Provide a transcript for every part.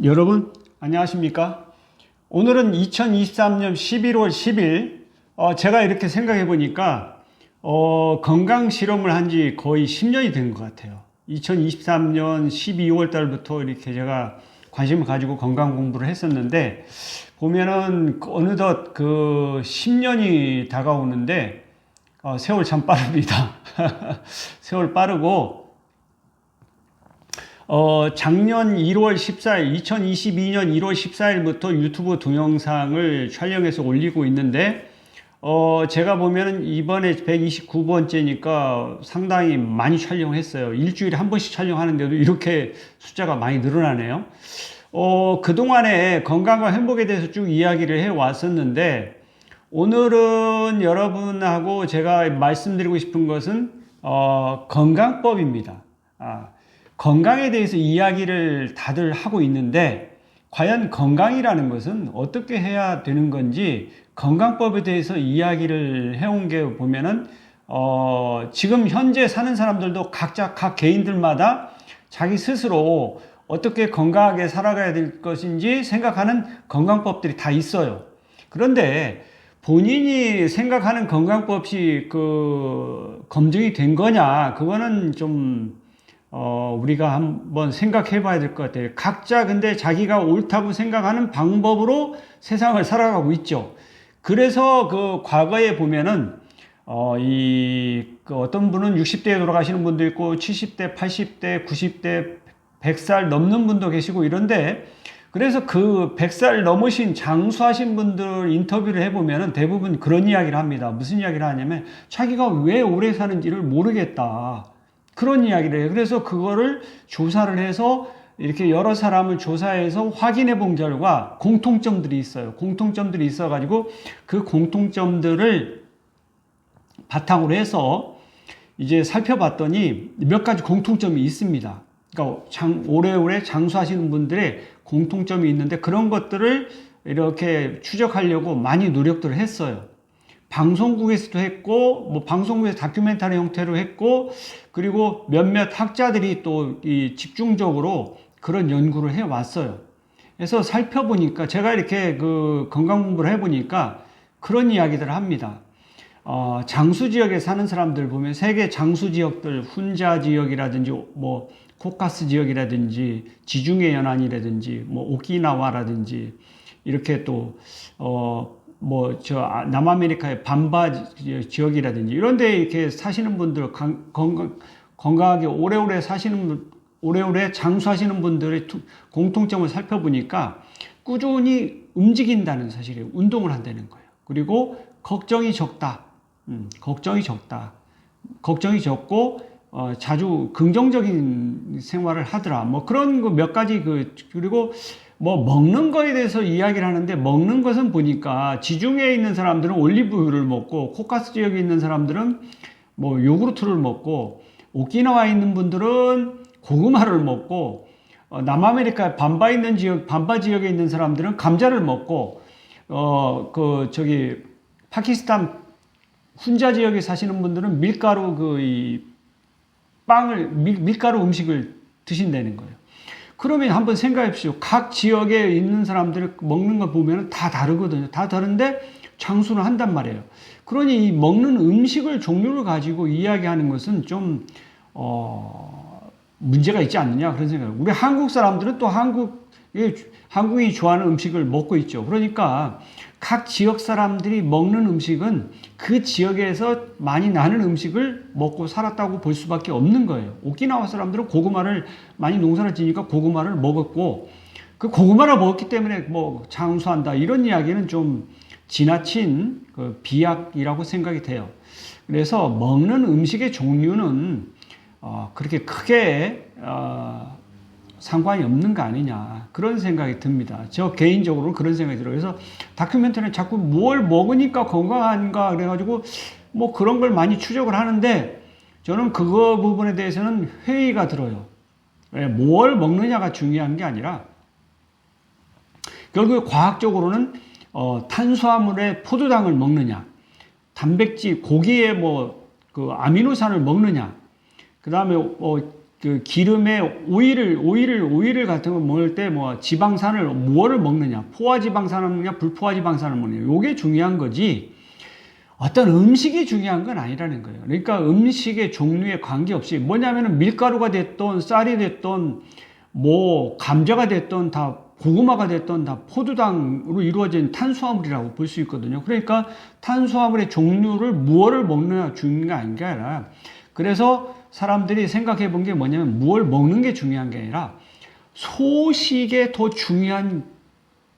여러분 안녕하십니까? 오늘은 2023년 11월 10일 제가 이렇게 생각해 보니까 건강 실험을 한 지 거의 10년이 된 것 같아요. 2023년 12월 달부터 이렇게 제가 관심을 가지고 건강 공부를 했었는데 보면은 어느덧 그 10년이 다가오는데 세월 참 빠릅니다. 세월 빠르고 작년 1월 14일, 2022년 1월 14일부터 유튜브 동영상을 촬영해서 올리고 있는데, 제가 보면은 이번에 129번째니까 상당히 많이 촬영했어요. 일주일에 한 번씩 촬영하는데도 이렇게 숫자가 많이 늘어나네요. 그동안에 건강과 행복에 대해서 쭉 이야기를 해 왔었는데, 오늘은 여러분하고 제가 말씀드리고 싶은 것은, 건강법입니다. 건강에 대해서 이야기를 다들 하고 있는데 과연 건강이라는 것은 어떻게 해야 되는 건지 건강법에 대해서 이야기를 해온 게 보면은 지금 현재 사는 사람들도 각자 각 개인들마다 자기 스스로 어떻게 건강하게 살아가야 될 것인지 생각하는 건강법들이 다 있어요. 그런데 본인이 생각하는 건강법이 검증이 된 거냐, 그거는 좀 우리가 한번 생각해 봐야 될 것 같아요. 각자 근데 자기가 옳다고 생각하는 방법으로 세상을 살아가고 있죠. 그래서 과거에 보면은, 어떤 분은 60대에 돌아가시는 분도 있고, 70대, 80대, 90대, 100살 넘는 분도 계시고 이런데, 그래서 100살 넘으신 장수하신 분들 인터뷰를 해보면은 대부분 그런 이야기를 합니다. 무슨 이야기를 하냐면, 자기가 왜 오래 사는지를 모르겠다. 그런 이야기를 해요. 그래서 그거를 조사를 해서 이렇게 여러 사람을 조사해서 확인해 본 결과 공통점들이 있어요. 공통점들이 있어가지고 그 공통점들을 바탕으로 해서 이제 살펴봤더니 몇 가지 공통점이 있습니다. 그러니까 오래오래 장수하시는 분들의 공통점이 있는데 그런 것들을 이렇게 추적하려고 많이 노력들을 했어요. 방송국에서도 했고, 방송국에서 다큐멘터리 형태로 했고, 그리고 몇몇 학자들이 또 집중적으로 그런 연구를 해왔어요. 그래서 살펴보니까, 제가 이렇게 건강 공부를 해보니까 그런 이야기들을 합니다. 장수 지역에 사는 사람들 보면 세계 장수 지역들, 훈자 지역이라든지, 코카스 지역이라든지, 지중해 연안이라든지, 오키나와라든지, 이렇게 또, 남아메리카의 밤바 지역이라든지 이런 데 이렇게 사시는 분들, 건강하게 오래오래 장수하시는 분들의 공통점을 살펴보니까 꾸준히 움직인다는 사실이에요. 운동을 한다는 거예요. 그리고 걱정이 적다. 걱정이 적고, 자주 긍정적인 생활을 하더라. 그런 몇 가지 그리고 먹는 거에 대해서 이야기를 하는데 먹는 것은 보니까 지중해에 있는 사람들은 올리브유를 먹고 코카스 지역에 있는 사람들은 요구르트를 먹고 오키나와에 있는 분들은 고구마를 먹고 남아메리카 밤바 지역에 있는 사람들은 감자를 먹고 파키스탄 훈자 지역에 사시는 분들은 밀가루 밀가루 음식을 드신다는 거예요. 그러면 한번 생각해 보십시오. 각 지역에 있는 사람들 먹는 거 보면 다 다르거든요. 다 다른데 장수를 한단 말이에요. 그러니 이 먹는 음식을 종류를 가지고 이야기하는 것은 좀 문제가 있지 않느냐 그런 생각을. 우리 한국 사람들은 또 한국이 좋아하는 음식을 먹고 있죠. 그러니까 각 지역 사람들이 먹는 음식은 그 지역에서 많이 나는 음식을 먹고 살았다고 볼 수밖에 없는 거예요. 오키나와 사람들은 고구마를 많이 농사를 지니까 고구마를 먹었고 그 고구마를 먹었기 때문에 장수한다 이런 이야기는 좀 지나친 비약이라고 생각이 돼요. 그래서 먹는 음식의 종류는 그렇게 크게 상관이 없는 거 아니냐 그런 생각이 듭니다. 저 개인적으로 그런 생각이 들어요. 그래서 다큐멘터리는 자꾸 뭘 먹으니까 건강한가 그래가지고 그런 걸 많이 추적을 하는데 저는 그거 부분에 대해서는 회의가 들어요. 뭘 먹느냐가 중요한 게 아니라 결국 과학적으로는 탄수화물에 포도당을 먹느냐, 단백질 고기에 아미노산을 먹느냐, 그 다음에 그 기름에 오일을 같은 거 먹을 때 뭐 지방산을 뭐를 먹느냐, 포화 지방산을 먹느냐, 불포화 지방산을 먹느냐, 요게 중요한 거지. 어떤 음식이 중요한 건 아니라는 거예요. 그러니까 음식의 종류에 관계없이 뭐냐면은 밀가루가 됐던 쌀이 됐던 뭐 감자가 됐던 다 고구마가 됐던 다 포도당으로 이루어진 탄수화물이라고 볼 수 있거든요. 그러니까 탄수화물의 종류를 무엇을 먹느냐 중요한 게 아니라, 그래서 사람들이 생각해 본 게 뭐냐면 무엇을 먹는 게 중요한 게 아니라 소식에 더 중요한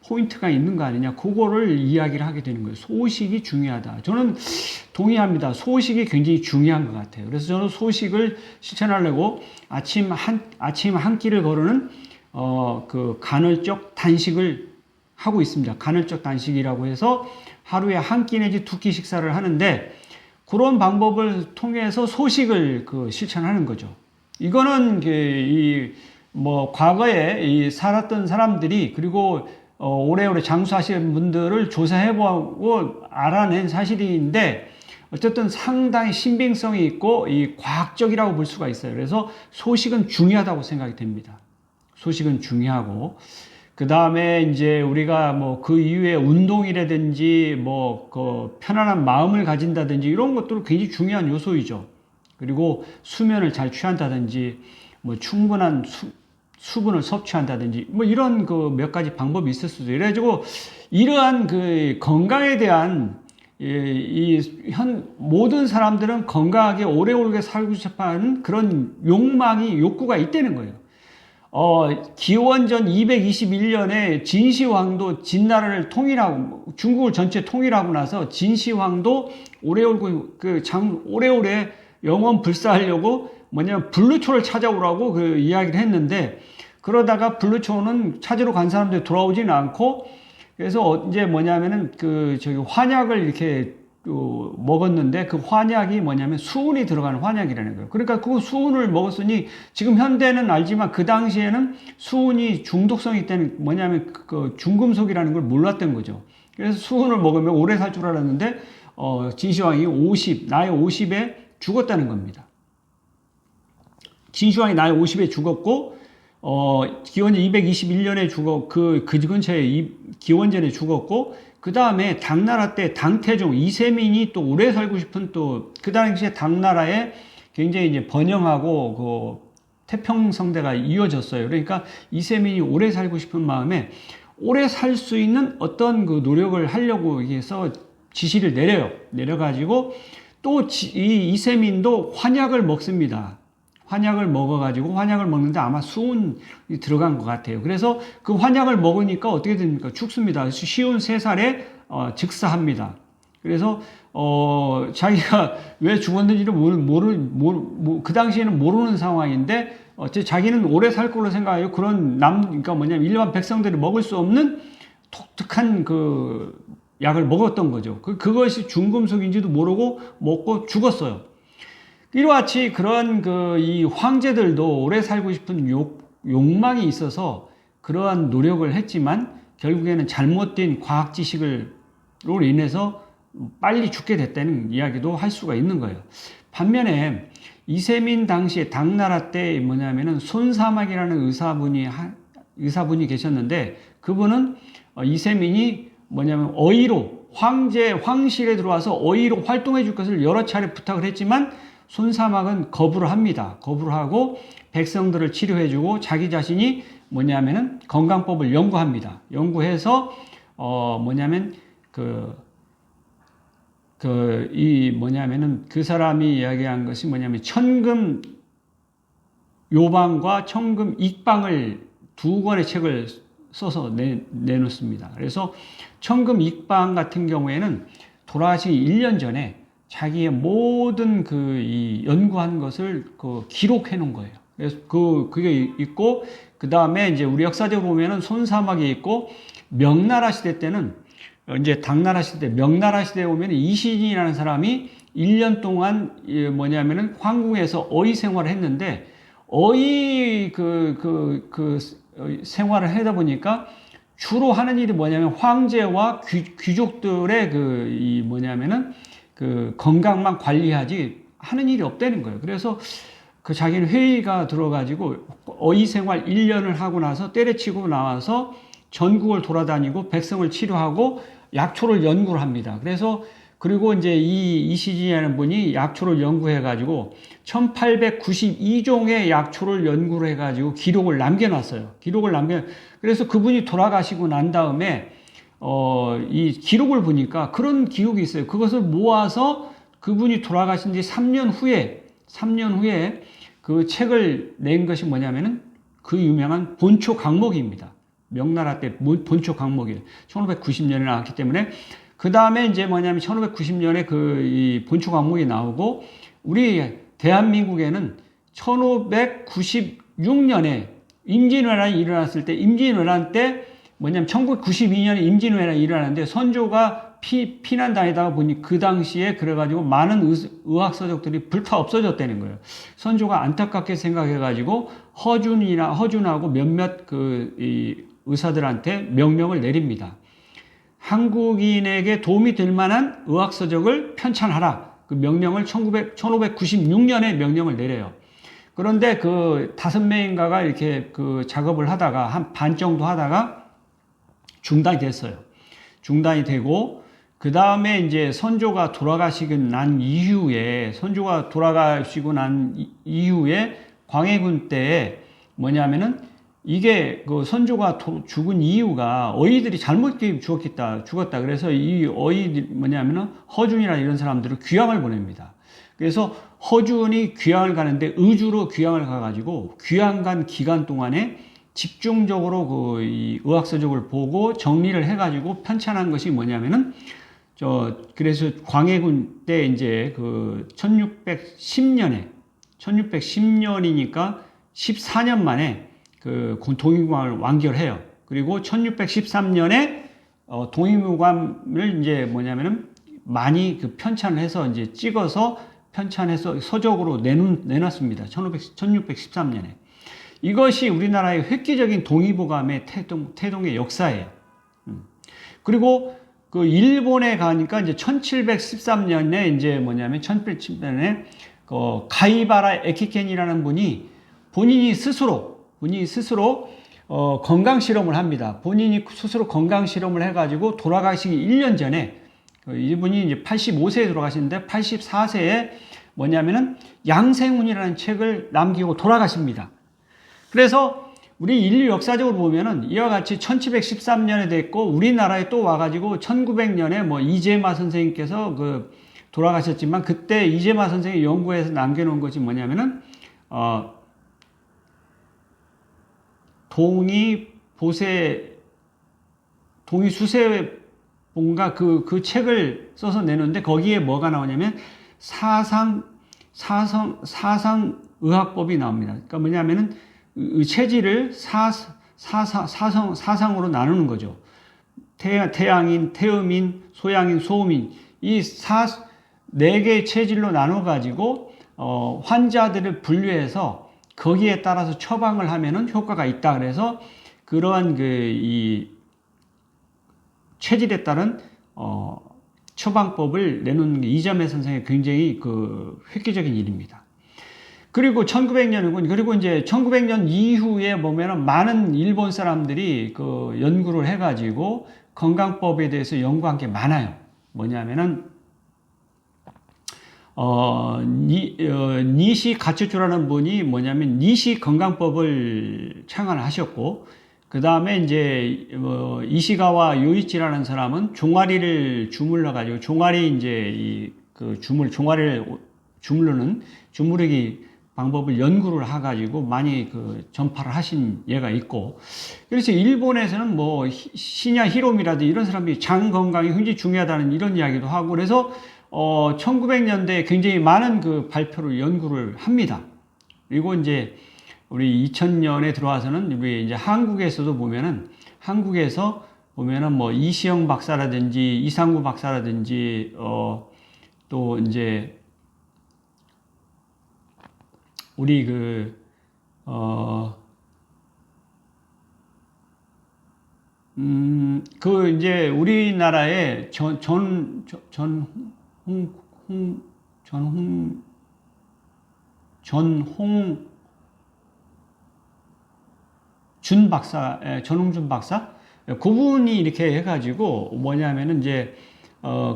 포인트가 있는 거 아니냐, 그거를 이야기를 하게 되는 거예요. 소식이 중요하다. 저는 동의합니다. 소식이 굉장히 중요한 것 같아요. 그래서 저는 소식을 실천하려고 아침 한 끼를 거르는 그 간헐적 단식을 하고 있습니다. 간헐적 단식이라고 해서 하루에 한 끼 내지 두 끼 식사를 하는데, 그런 방법을 통해서 소식을 실천하는 거죠. 이거는 뭐 과거에 살았던 사람들이, 그리고 오래오래 장수하시는 분들을 조사해보고 알아낸 사실인데, 어쨌든 상당히 신빙성이 있고 과학적이라고 볼 수가 있어요. 그래서 소식은 중요하다고 생각이 됩니다. 소식은 중요하고, 그 다음에 이제 우리가 뭐 그 이후에 운동이라든지 뭐 그 편안한 마음을 가진다든지 이런 것들은 굉장히 중요한 요소이죠. 그리고 수면을 잘 취한다든지 뭐 충분한 수분을 섭취한다든지 뭐 이런 그 몇 가지 방법이 있을 수도. 이래가지고 이러한 그 건강에 대한 모든 사람들은 건강하게 오래오래 살고 싶어 하는 그런 욕구가 있다는 거예요. 기원전 221년에 진시황도 진나라를 통일하고, 중국을 전체 통일하고 나서 진시황도 오래오래 영원 불사하려고 뭐냐면 블루초를 찾아오라고 이야기를 했는데, 그러다가 블루초는 찾으러 간 사람들이 돌아오지는 않고, 그래서 이제 뭐냐면은 환약을 이렇게 먹었는데, 그 환약이 뭐냐면 수은이 들어가는 환약이라는 거예요. 그러니까 그 수은을 먹었으니, 지금 현대는 알지만 그 당시에는 수은이 중독성이 있다는, 뭐냐면 중금속이라는 걸 몰랐던 거죠. 그래서 수은을 먹으면 오래 살 줄 알았는데 진시황이 나이 50에 죽었다는 겁니다. 진시황이 나이 50에 죽었고, 기원전 221년에 그 근처에 기원전에 죽었고, 그 다음에 당나라 때 당태종 이세민이 또 오래 살고 싶은, 또 그 당시에 당나라에 굉장히 이제 번영하고 태평성대가 이어졌어요. 그러니까 이세민이 오래 살고 싶은 마음에 오래 살 수 있는 어떤 그 노력을 하려고 해서 지시를 내려가지고 또 이세민도 환약을 먹습니다. 환약을 먹는데 아마 수은이 들어간 것 같아요. 그래서 그 환약을 먹으니까 어떻게 됩니까? 죽습니다. 쉬운 3살에 즉사합니다. 그래서 자기가 왜 죽었는지를 그 당시에는 모르는 상황인데, 자기는 오래 살 걸로 생각하여 그러니까 뭐냐면 일반 백성들이 먹을 수 없는 독특한 약을 먹었던 거죠. 그것이 중금속인지도 모르고 먹고 죽었어요. 이와 같이 그런 이 황제들도 오래 살고 싶은 욕망이 있어서 그러한 노력을 했지만, 결국에는 잘못된 과학 지식으로 인해서 빨리 죽게 됐다는 이야기도 할 수가 있는 거예요. 반면에 이세민 당시에 당나라 때 뭐냐면은 손사막이라는 의사분이 계셨는데, 그분은 이세민이 뭐냐면 어의로 황실에 들어와서 어의로 활동해 줄 것을 여러 차례 부탁을 했지만, 손사막은 거부를 합니다. 거부를 하고 백성들을 치료해주고 자기 자신이 뭐냐면은 건강법을 연구합니다. 연구해서 뭐냐면 그 사람이 이야기한 것이 뭐냐면 천금 요방과 천금 익방을 2권의 책을 써서 내놓습니다. 그래서 천금 익방 같은 경우에는 돌아가시기 1년 전에 자기의 모든 연구한 것을 기록해 놓은 거예요. 그래서 그게 있고, 그 다음에 이제 우리 역사적으로 보면은 손사막에 있고, 명나라 시대 때는 이제 당나라 시대, 명나라 시대에 보면 이신이라는 사람이 1년 동안 뭐냐면은 황궁에서 어의 생활을 했는데, 어의 생활을 하다 보니까 주로 하는 일이 뭐냐면 황제와 귀족들의 뭐냐면은 건강만 관리하지 하는 일이 없다는 거예요. 그래서 그 자기는 회의가 들어가지고 어의 생활 1년을 하고 나서 때려치고 나와서 전국을 돌아다니고 백성을 치료하고 약초를 연구를 합니다. 그래서 그리고 이제 이시진이라는 분이 약초를 연구해가지고 1892종의 약초를 연구를 해가지고 기록을 남겨놨어요. 그래서 그분이 돌아가시고 난 다음에 이 기록을 보니까 그런 기록이 있어요. 그것을 모아서 그분이 돌아가신 지 3년 후에 그 책을 낸 것이 뭐냐면은 그 유명한 본초 강목입니다. 명나라 때 본초 강목이에요. 1590년에 나왔기 때문에 그 다음에 이제 뭐냐면 1590년에 이 본초 강목이 나오고 우리 대한민국에는 1596년에 임진왜란이 일어났을 때 임진왜란 때 뭐냐면 1992년에 임진왜란이 일어났는데 선조가 피난 다니다가 보니 그 당시에 그래가지고 많은 의학서적들이 불타 없어졌다는 거예요. 선조가 안타깝게 생각해가지고 허준하고 몇몇 이 의사들한테 명령을 내립니다. 한국인에게 도움이 될 만한 의학서적을 편찬하라. 그 명령을 1596년에 명령을 내려요. 그런데 그 5명인가가 이렇게 그 작업을 하다가 한 반 정도 하다가 중단이 됐어요. 중단이 되고 그 다음에 이제 선조가 돌아가시고 난 이후에 광해군 때에 뭐냐면은 이게 그 선조가 죽은 이유가 어이들이 잘못 죽었다. 그래서 이 어이들 뭐냐면은 허준이나 이런 사람들을 귀향을 보냅니다. 그래서 허준이 귀향을 가는데 의주로 귀향을 가가지고 귀향 간 기간 동안에 집중적으로 이 의학서적을 보고 정리를 해가지고 편찬한 것이 뭐냐면은 그래서 광해군 때 이제 그 1610년이니까 14년 만에 그 동의무감을 완결해요. 그리고 1613년에 동의무감을 이제 뭐냐면은 많이 그 편찬을 해서 이제 찍어서 편찬해서 서적으로 내놨습니다. 1613년에. 이것이 우리나라의 획기적인 동의보감의 태동의 역사예요. 그리고 그 일본에 가니까 이제 1713년에 이제 뭐냐면 1713년에 가이바라 에키켄이라는 분이 본인이 스스로 건강 실험을 합니다. 본인이 스스로 건강 실험을 해가지고 돌아가시기 1년 전에 이분이 이제 85세에 돌아가시는데 84세에 뭐냐면은 양생운이라는 책을 남기고 돌아가십니다. 그래서 우리 인류 역사적으로 보면은 이와 같이 1713년에 됐고 우리나라에 또 와가지고 1900년에 뭐 이재마 선생님께서 돌아가셨지만 그때 이재마 선생이 연구해서 남겨놓은 것이 뭐냐면은 동의수세본가 그 책을 써서 내놓는데 거기에 뭐가 나오냐면 사상의학법이 나옵니다. 그러니까 뭐냐면은 체질을 사상으로 나누는 거죠. 태양인, 태음인, 소양인, 소음인 이 4개의 체질로 나눠가지고 환자들을 분류해서 거기에 따라서 처방을 하면은 효과가 있다. 그래서 그러한 이 체질에 따른 처방법을 내놓는 게 이자매 선생의 굉장히 획기적인 일입니다. 그리고 1900년이군. 그리고 이제 1900년 이후에 보면은 많은 일본 사람들이 연구를 해가지고 건강법에 대해서 연구한 게 많아요. 뭐냐면은 니시 가츠추라는 분이 뭐냐면 니시 건강법을 창안하셨고 그 다음에 이제 이시가와 요이치라는 사람은 종아리를 주물러 가지고 종아리를 주무르는 주무르기 방법을 연구를 해가지고 많이 전파를 하신 예가 있고 그래서 일본에서는 뭐 시냐 히로미라든지 이런 사람들이 장 건강이 굉장히 중요하다는 이런 이야기도 하고 그래서 1900년대에 굉장히 많은 발표를 연구를 합니다. 그리고 이제 우리 2000년에 들어와서는 우리 이제 한국에서 보면은 뭐 이시영 박사라든지 이상구 박사라든지 또 이제 우리 이제 우리나라의 전홍준 박사, 전홍준 박사? 그분이 이렇게 해가지고 뭐냐면은 이제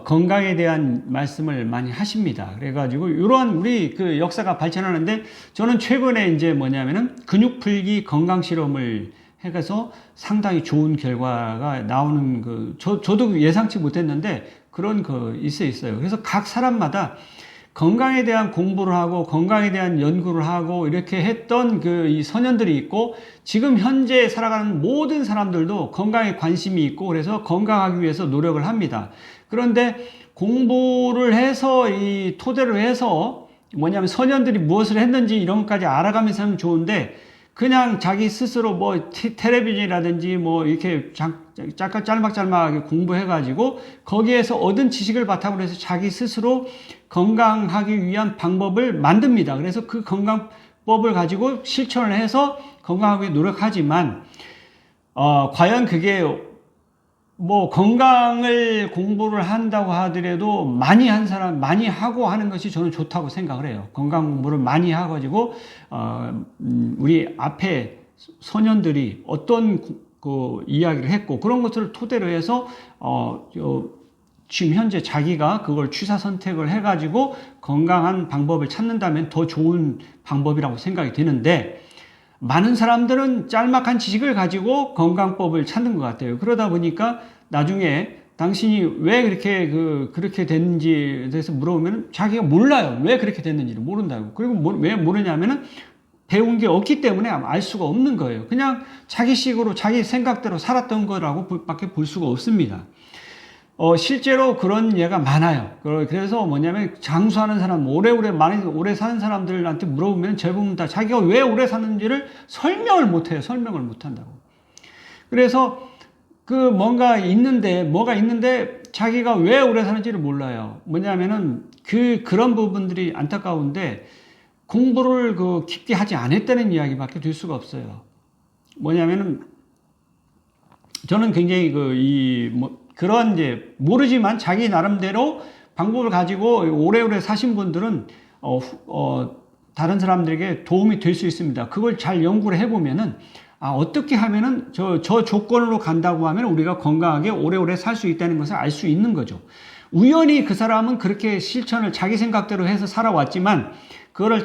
건강에 대한 말씀을 많이 하십니다. 그래가지고 이러한 우리 그 역사가 발전하는데 저는 최근에 이제 뭐냐면은 근육 풀기 건강 실험을 해서 상당히 좋은 결과가 나오는 저도 예상치 못했는데 그런 있어요. 그래서 각 사람마다 건강에 대한 공부를 하고 건강에 대한 연구를 하고 이렇게 했던 이 선현들이 있고 지금 현재 살아가는 모든 사람들도 건강에 관심이 있고 그래서 건강하기 위해서 노력을 합니다. 그런데 공부를 해서 이 토대로 해서 뭐냐면 선현들이 무엇을 했는지 이런 것까지 알아가면서 하면 좋은데 그냥 자기 스스로 뭐 텔레비전이라든지 뭐 이렇게 짤막짤막하게 공부해가지고 거기에서 얻은 지식을 바탕으로 해서 자기 스스로 건강하기 위한 방법을 만듭니다. 그래서 그 건강법을 가지고 실천을 해서 건강하기 위해 노력하지만 과연 그게 뭐 건강을 공부를 한다고 하더라도 많이 한 사람 많이 하고 하는 것이 저는 좋다고 생각을 해요. 건강 공부를 많이 해가지고 우리 앞에 소년들이 어떤 이야기를 했고 그런 것들을 토대로 해서 지금 현재 자기가 그걸 취사 선택을 해가지고 건강한 방법을 찾는다면 더 좋은 방법이라고 생각이 되는데 많은 사람들은 짤막한 지식을 가지고 건강법을 찾는 것 같아요. 그러다 보니까 나중에 당신이 왜 그렇게 됐는지에 대해서 물어보면 자기가 몰라요. 왜 그렇게 됐는지를 모른다고. 그리고 왜 모르냐면은 배운 게 없기 때문에 알 수가 없는 거예요. 그냥 자기식으로 자기 생각대로 살았던 거라고 밖에 볼 수가 없습니다. 실제로 그런 예가 많아요. 그래서 뭐냐면 장수하는 사람, 오래 사는 사람들한테 물어보면 대부분 다 자기가 왜 오래 사는지를 설명을 못 해요. 설명을 못 한다고. 그래서 뭐가 있는데 자기가 왜 오래 사는지를 몰라요. 뭐냐면은 그런 부분들이 안타까운데 공부를 깊게 하지 않았다는 이야기밖에 될 수가 없어요. 뭐냐면은 저는 굉장히 그런 이제 모르지만 자기 나름대로 방법을 가지고 오래오래 사신 분들은 다른 사람들에게 도움이 될 수 있습니다. 그걸 잘 연구를 해보면은 어떻게 하면은 저 조건으로 간다고 하면 우리가 건강하게 오래오래 살 수 있다는 것을 알 수 있는 거죠. 우연히 그 사람은 그렇게 실천을 자기 생각대로 해서 살아왔지만 그거를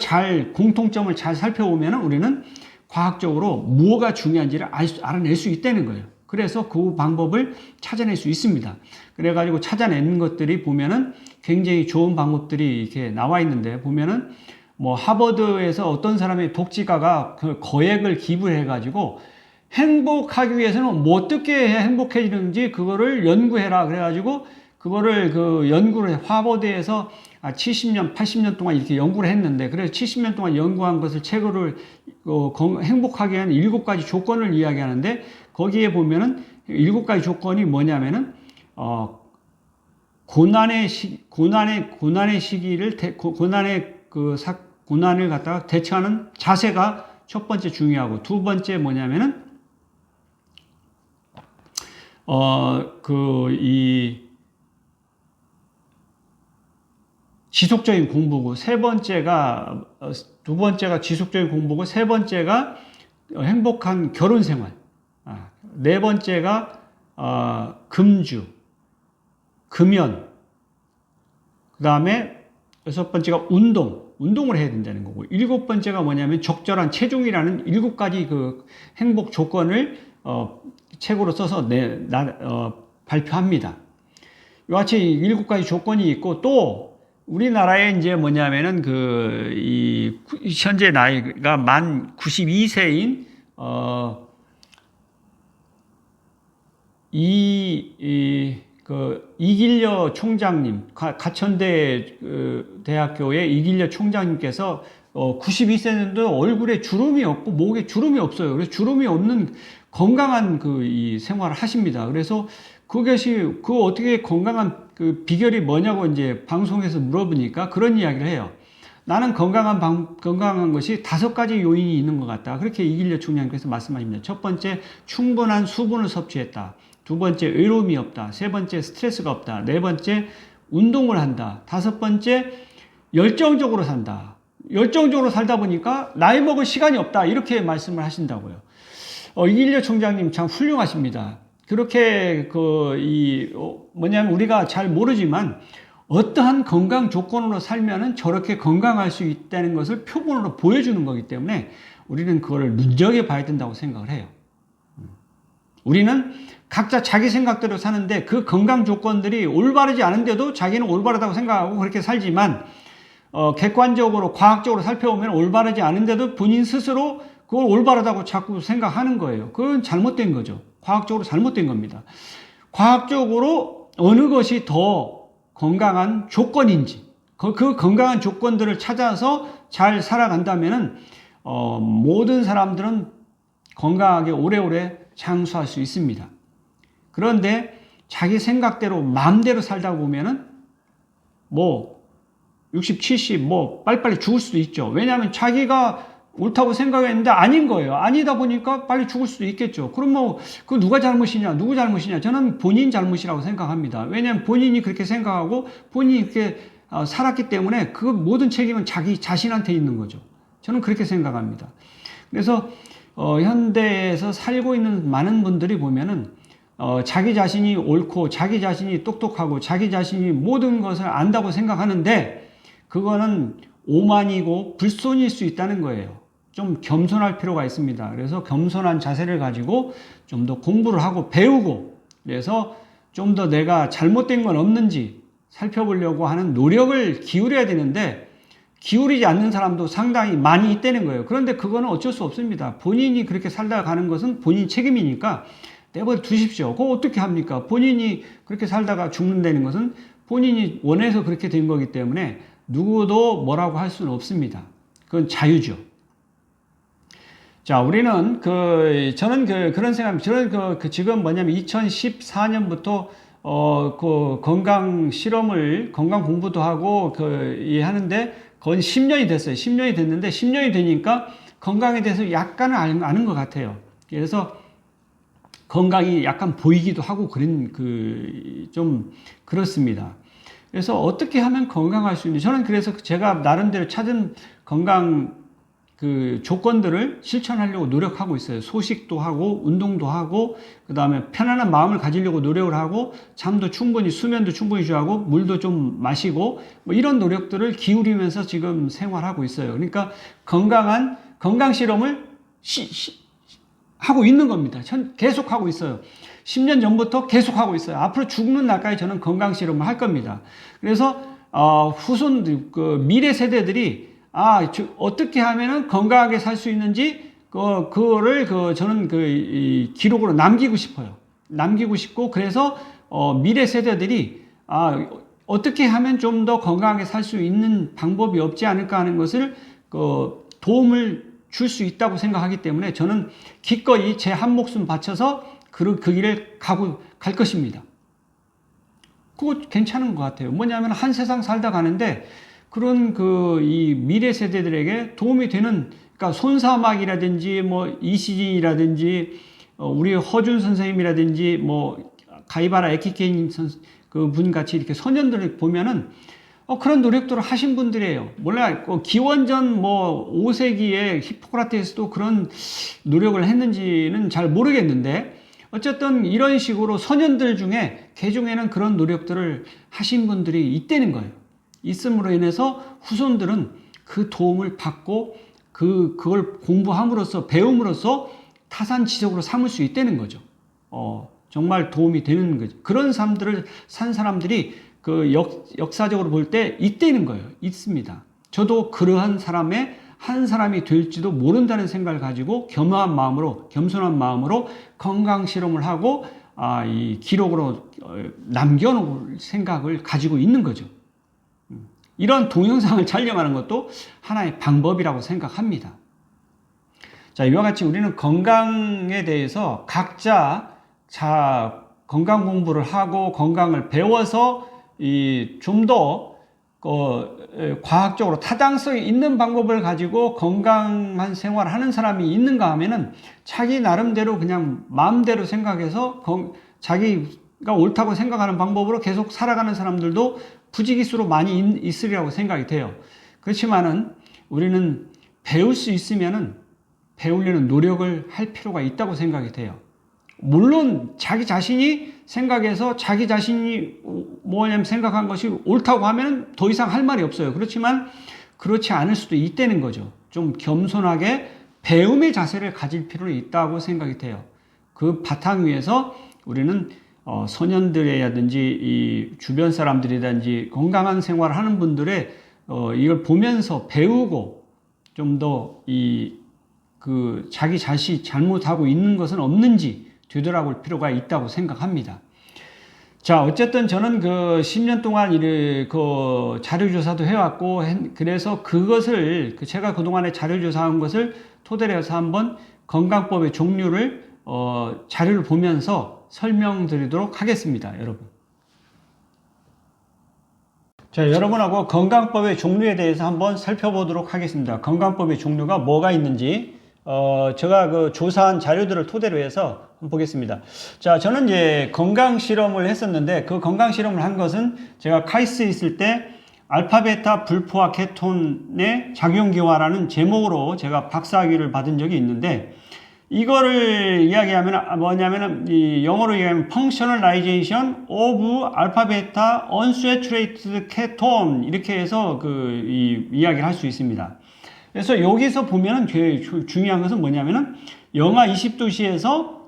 공통점을 잘 살펴보면은 우리는 과학적으로 뭐가 중요한지를 알아낼 수 있다는 거예요. 그래서 그 방법을 찾아낼 수 있습니다. 그래가지고 찾아내는 것들이 보면은 굉장히 좋은 방법들이 이렇게 나와 있는데 보면은 뭐 하버드에서 어떤 사람의 독지가가 그 거액을 기부해가지고 행복하기 위해서는 뭐 어떻게 해야 행복해지는지 그거를 연구해라. 그래가지고 그거를 연구를 하버드에서 70년, 80년 동안 이렇게 연구를 했는데 그래서 70년 동안 연구한 것을 책으로 행복하게 하는 7가지 조건을 이야기하는데 거기에 보면은 7가지 조건이 뭐냐면은 고난의 시기를 고난을 갖다가 대처하는 자세가 첫 번째 중요하고 두 번째 뭐냐면은 지속적인 공부고 두 번째가 지속적인 공부고 세 번째가 행복한 결혼 생활. 네 번째가 금주, 금연. 그다음에 여섯 번째가 운동을 해야 된다는 거고. 일곱 번째가 뭐냐면 적절한 체중이라는 7가지 행복 조건을 책으로 써서 발표합니다. 이와 같이 7가지 조건이 있고 또 우리나라에 이제 뭐냐면은 현재 나이가 만 92세인 이길려 총장님, 가천대 대학교의 이길려 총장님께서 92세인데 얼굴에 주름이 없고 목에 주름이 없어요. 그래서 주름이 없는 건강한 이 생활을 하십니다. 그래서 그것이 어떻게 건강한 비결이 뭐냐고 이제 방송에서 물어보니까 그런 이야기를 해요. 나는 건강한 것이 5가지 요인이 있는 것 같다. 그렇게 이길려 총장님께서 말씀하십니다. 첫 번째, 충분한 수분을 섭취했다. 두 번째, 외로움이 없다. 세 번째, 스트레스가 없다. 네 번째, 운동을 한다. 다섯 번째, 열정적으로 산다. 열정적으로 살다 보니까 나이 먹을 시간이 없다. 이렇게 말씀을 하신다고요. 이길래 총장님 참 훌륭하십니다. 그렇게 뭐냐면 우리가 잘 모르지만 어떠한 건강 조건으로 살면은 저렇게 건강할 수 있다는 것을 표본으로 보여주는 거기 때문에 우리는 그걸 눈여겨봐야 된다고 생각을 해요. 우리는 각자 자기 생각대로 사는데 그 건강 조건들이 올바르지 않은데도 자기는 올바르다고 생각하고 그렇게 살지만 객관적으로 과학적으로 살펴보면 올바르지 않은데도 본인 스스로 그걸 올바르다고 자꾸 생각하는 거예요. 그건 잘못된 거죠. 과학적으로 잘못된 겁니다. 과학적으로 어느 것이 더 건강한 조건인지 그 건강한 조건들을 찾아서 잘 살아간다면은 모든 사람들은 건강하게 오래오래 장수할 수 있습니다. 그런데 자기 생각대로 마음대로 살다 보면은 60, 70 빨리빨리 죽을 수도 있죠. 왜냐하면 자기가 옳다고 생각했는데 아닌 거예요. 아니다 보니까 빨리 죽을 수도 있겠죠. 그럼 그 누가 잘못이냐? 누구 잘못이냐? 저는 본인 잘못이라고 생각합니다. 왜냐하면 본인이 그렇게 생각하고 본인이 그렇게 살았기 때문에 그 모든 책임은 자기 자신한테 있는 거죠. 저는 그렇게 생각합니다. 그래서 현대에서 살고 있는 많은 분들이 보면은 자기 자신이 옳고 자기 자신이 똑똑하고 자기 자신이 모든 것을 안다고 생각하는데 그거는 오만이고 불손일 수 있다는 거예요. 좀 겸손할 필요가 있습니다. 그래서 겸손한 자세를 가지고 좀 더 공부를 하고 배우고 그래서 좀 더 내가 잘못된 건 없는지 살펴보려고 하는 노력을 기울여야 되는데 기울이지 않는 사람도 상당히 많이 있다는 거예요. 그런데 그거는 어쩔 수 없습니다. 본인이 그렇게 살다 가는 것은 본인 책임이니까 내버려 두십시오. 그거 어떻게 합니까? 본인이 그렇게 살다가 죽는다는 것은 본인이 원해서 그렇게 된 거기 때문에 누구도 뭐라고 할 수는 없습니다. 그건 자유죠. 자, 우리는 저는 그런 생각입니다. 저는 지금 뭐냐면 2014년부터 건강 실험을 건강 공부도 하고 하는데 거의 10년이 됐어요. 10년이 됐는데 10년이 되니까 건강에 대해서 약간은 아는 것 같아요. 그래서 건강이 약간 보이기도 하고 좀 그렇습니다. 그래서 어떻게 하면 건강할 수 있는지 저는 그래서 제가 나름대로 찾은 건강 조건들을 실천하려고 노력하고 있어요. 소식도 하고 운동도 하고 그 다음에 편안한 마음을 가지려고 노력을 하고 수면도 충분히 취하고 물도 좀 마시고 이런 노력들을 기울이면서 지금 생활하고 있어요. 그러니까 건강 실험을 하고 있는 겁니다. 계속 하고 있어요. 10년 전부터 계속 하고 있어요. 앞으로 죽는 날까지 저는 건강 실험을 할 겁니다. 그래서 미래 세대들이 어떻게 하면은 건강하게 살 수 있는지 그거를 저는 기록으로 남기고 싶어요. 남기고 싶고 그래서 미래 세대들이 어떻게 하면 좀 더 건강하게 살 수 있는 방법이 없지 않을까 하는 것을 도움을 줄 수 있다고 생각하기 때문에 저는 기꺼이 제 한 목숨 바쳐서 그 길을 갈 것입니다. 그거 괜찮은 것 같아요. 뭐냐면 한 세상 살다 가는데 그런 이 미래 세대들에게 도움이 되는 그러니까 손사막이라든지 이시진이라든지 우리 허준 선생님이라든지 가이바라 에키케인 분 같이 이렇게 선현들을 보면은 그런 노력들을 하신 분들이에요. 몰라요. 기원전 5세기에 히포크라테스도 그런 노력을 했는지는 잘 모르겠는데 어쨌든 이런 식으로 선현들 중에 개중에는 그런 노력들을 하신 분들이 있다는 거예요. 있음으로 인해서 후손들은 그 도움을 받고 그걸 공부함으로써 배움으로써 타산지석으로 삼을 수 있다는 거죠. 정말 도움이 되는 거죠. 그런 삶들을 산 사람들이 역사적으로 볼 때 있다는 거예요. 있습니다. 저도 그러한 사람의 한 사람이 될지도 모른다는 생각을 가지고 겸손한 마음으로 건강 실험을 하고 이 기록으로 남겨놓을 생각을 가지고 있는 거죠. 이런 동영상을 촬영하는 것도 하나의 방법이라고 생각합니다. 자, 이와 같이 우리는 건강에 대해서 각자 건강 공부를 하고 건강을 배워서 좀 더 과학적으로 타당성이 있는 방법을 가지고 건강한 생활을 하는 사람이 있는가 하면은 자기 나름대로 그냥 마음대로 생각해서 자기가 옳다고 생각하는 방법으로 계속 살아가는 사람들도 부지기수로 많이 있으리라고 생각이 돼요. 그렇지만은 우리는 배울 수 있으면은 배우려는 노력을 할 필요가 있다고 생각이 돼요. 물론 자기 자신이 생각해서 자기 자신이 뭐냐면 생각한 것이 옳다고 하면 더 이상 할 말이 없어요. 그렇지만 그렇지 않을 수도 있다는 거죠. 좀 겸손하게 배움의 자세를 가질 필요는 있다고 생각이 돼요. 그 바탕 위에서 우리는 소년들이라든지 이 주변 사람들이라든지 건강한 생활을 하는 분들의 이걸 보면서 배우고 좀 더 자기 자신이 잘못하고 있는 것은 없는지 되돌아볼 필요가 있다고 생각합니다. 자, 어쨌든 저는 그 10년 동안 그 자료조사도 해왔고, 그래서 그것을, 제가 그동안에 자료조사한 것을 토대로 해서 한번 건강법의 종류를, 자료를 보면서 설명드리도록 하겠습니다, 여러분. 자, 여러분하고 건강법의 종류에 대해서 한번 살펴보도록 하겠습니다. 건강법의 종류가 뭐가 있는지, 제가 그 조사한 자료들을 토대로 해서 한번 보겠습니다. 자, 저는 이제 건강 실험을 했었는데, 그 건강 실험을 한 것은 제가 카이스트에 있을 때 알파베타 불포화 케톤의 작용기화라는 제목으로 제가 박사학위를 받은 적이 있는데, 이거를 이야기하면 뭐냐면은 이 영어로 얘기하면 Functionalization of Alpha Beta Unsaturated Ketone 이렇게 해서 이야기를 할 수 있습니다. 그래서 여기서 보면은 중요한 것은 뭐냐면은 영하 20도씨에서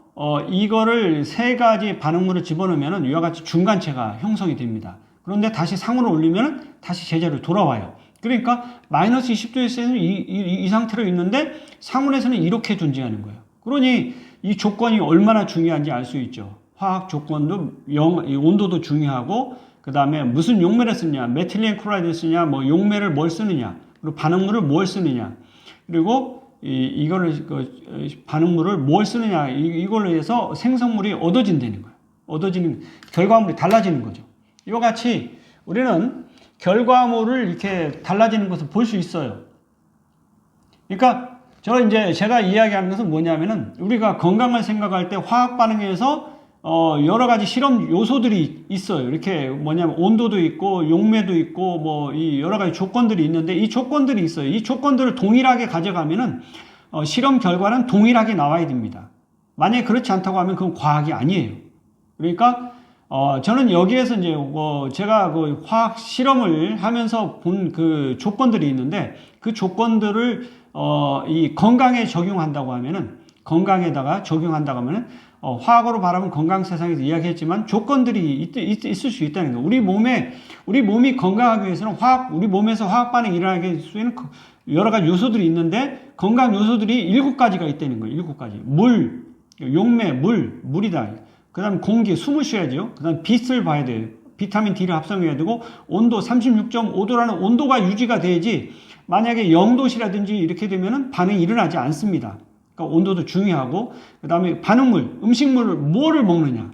이거를 세 가지 반응물을 집어넣으면은 이와 같이 중간체가 형성이 됩니다. 그런데 다시 상으로 올리면은 다시 제자리로 돌아와요. 그러니까 마이너스 20도에서는 이 상태로 있는데 상온에서는 이렇게 존재하는 거예요. 그러니 이 조건이 얼마나 중요한지 알 수 있죠. 화학 조건도 온도도 중요하고, 그 다음에 무슨 용매를 쓰느냐, 메틸렌 클로라이드를 쓰느냐, 뭐 용매를 뭘 쓰느냐, 그리고 반응물을 뭘 쓰느냐, 그리고 반응물을 뭘 쓰느냐, 이걸로 해서 생성물이 얻어진다는 거예요. 결과물이 달라지는 거죠. 이와 같이 우리는 결과물을 이렇게 달라지는 것을 볼 수 있어요. 그러니까 제가 이야기하는 것은 뭐냐면은 우리가 건강을 생각할 때 화학 반응에서 여러 가지 실험 요소들이 있어요. 이렇게 뭐냐면 온도도 있고 용매도 있고 뭐 이 여러 가지 조건들이 있는데 이 조건들이 있어요. 이 조건들을 동일하게 가져가면은 실험 결과는 동일하게 나와야 됩니다. 만약에 그렇지 않다고 하면 그건 과학이 아니에요. 그러니까 저는 여기에서 이제 제가 그 화학 실험을 하면서 본 그 조건들이 있는데 그 조건들을 이 건강에 적용한다고 하면은 화학으로 말하면 건강 세상에서 이야기했지만 조건들이 있을 수 있다는 거예요. 우리 몸이 건강하기 위해서는 우리 몸에서 화학 반응이 일어나게 할 수 있는 여러 가지 요소들이 있는데 건강 요소들이 7가지가 있다는 거예요. 7가지. 물, 용매, 물이다. 그 다음 공기, 숨을 쉬어야죠. 그 다음 빛을 봐야 돼요. 비타민 D를 합성해야 되고 온도 36.5도라는 온도가 유지가 돼야지 만약에 0도시라든지 이렇게 되면은 반응이 일어나지 않습니다. 그러니까 온도도 중요하고 그 다음에 반응물, 음식물을 뭐를 먹느냐.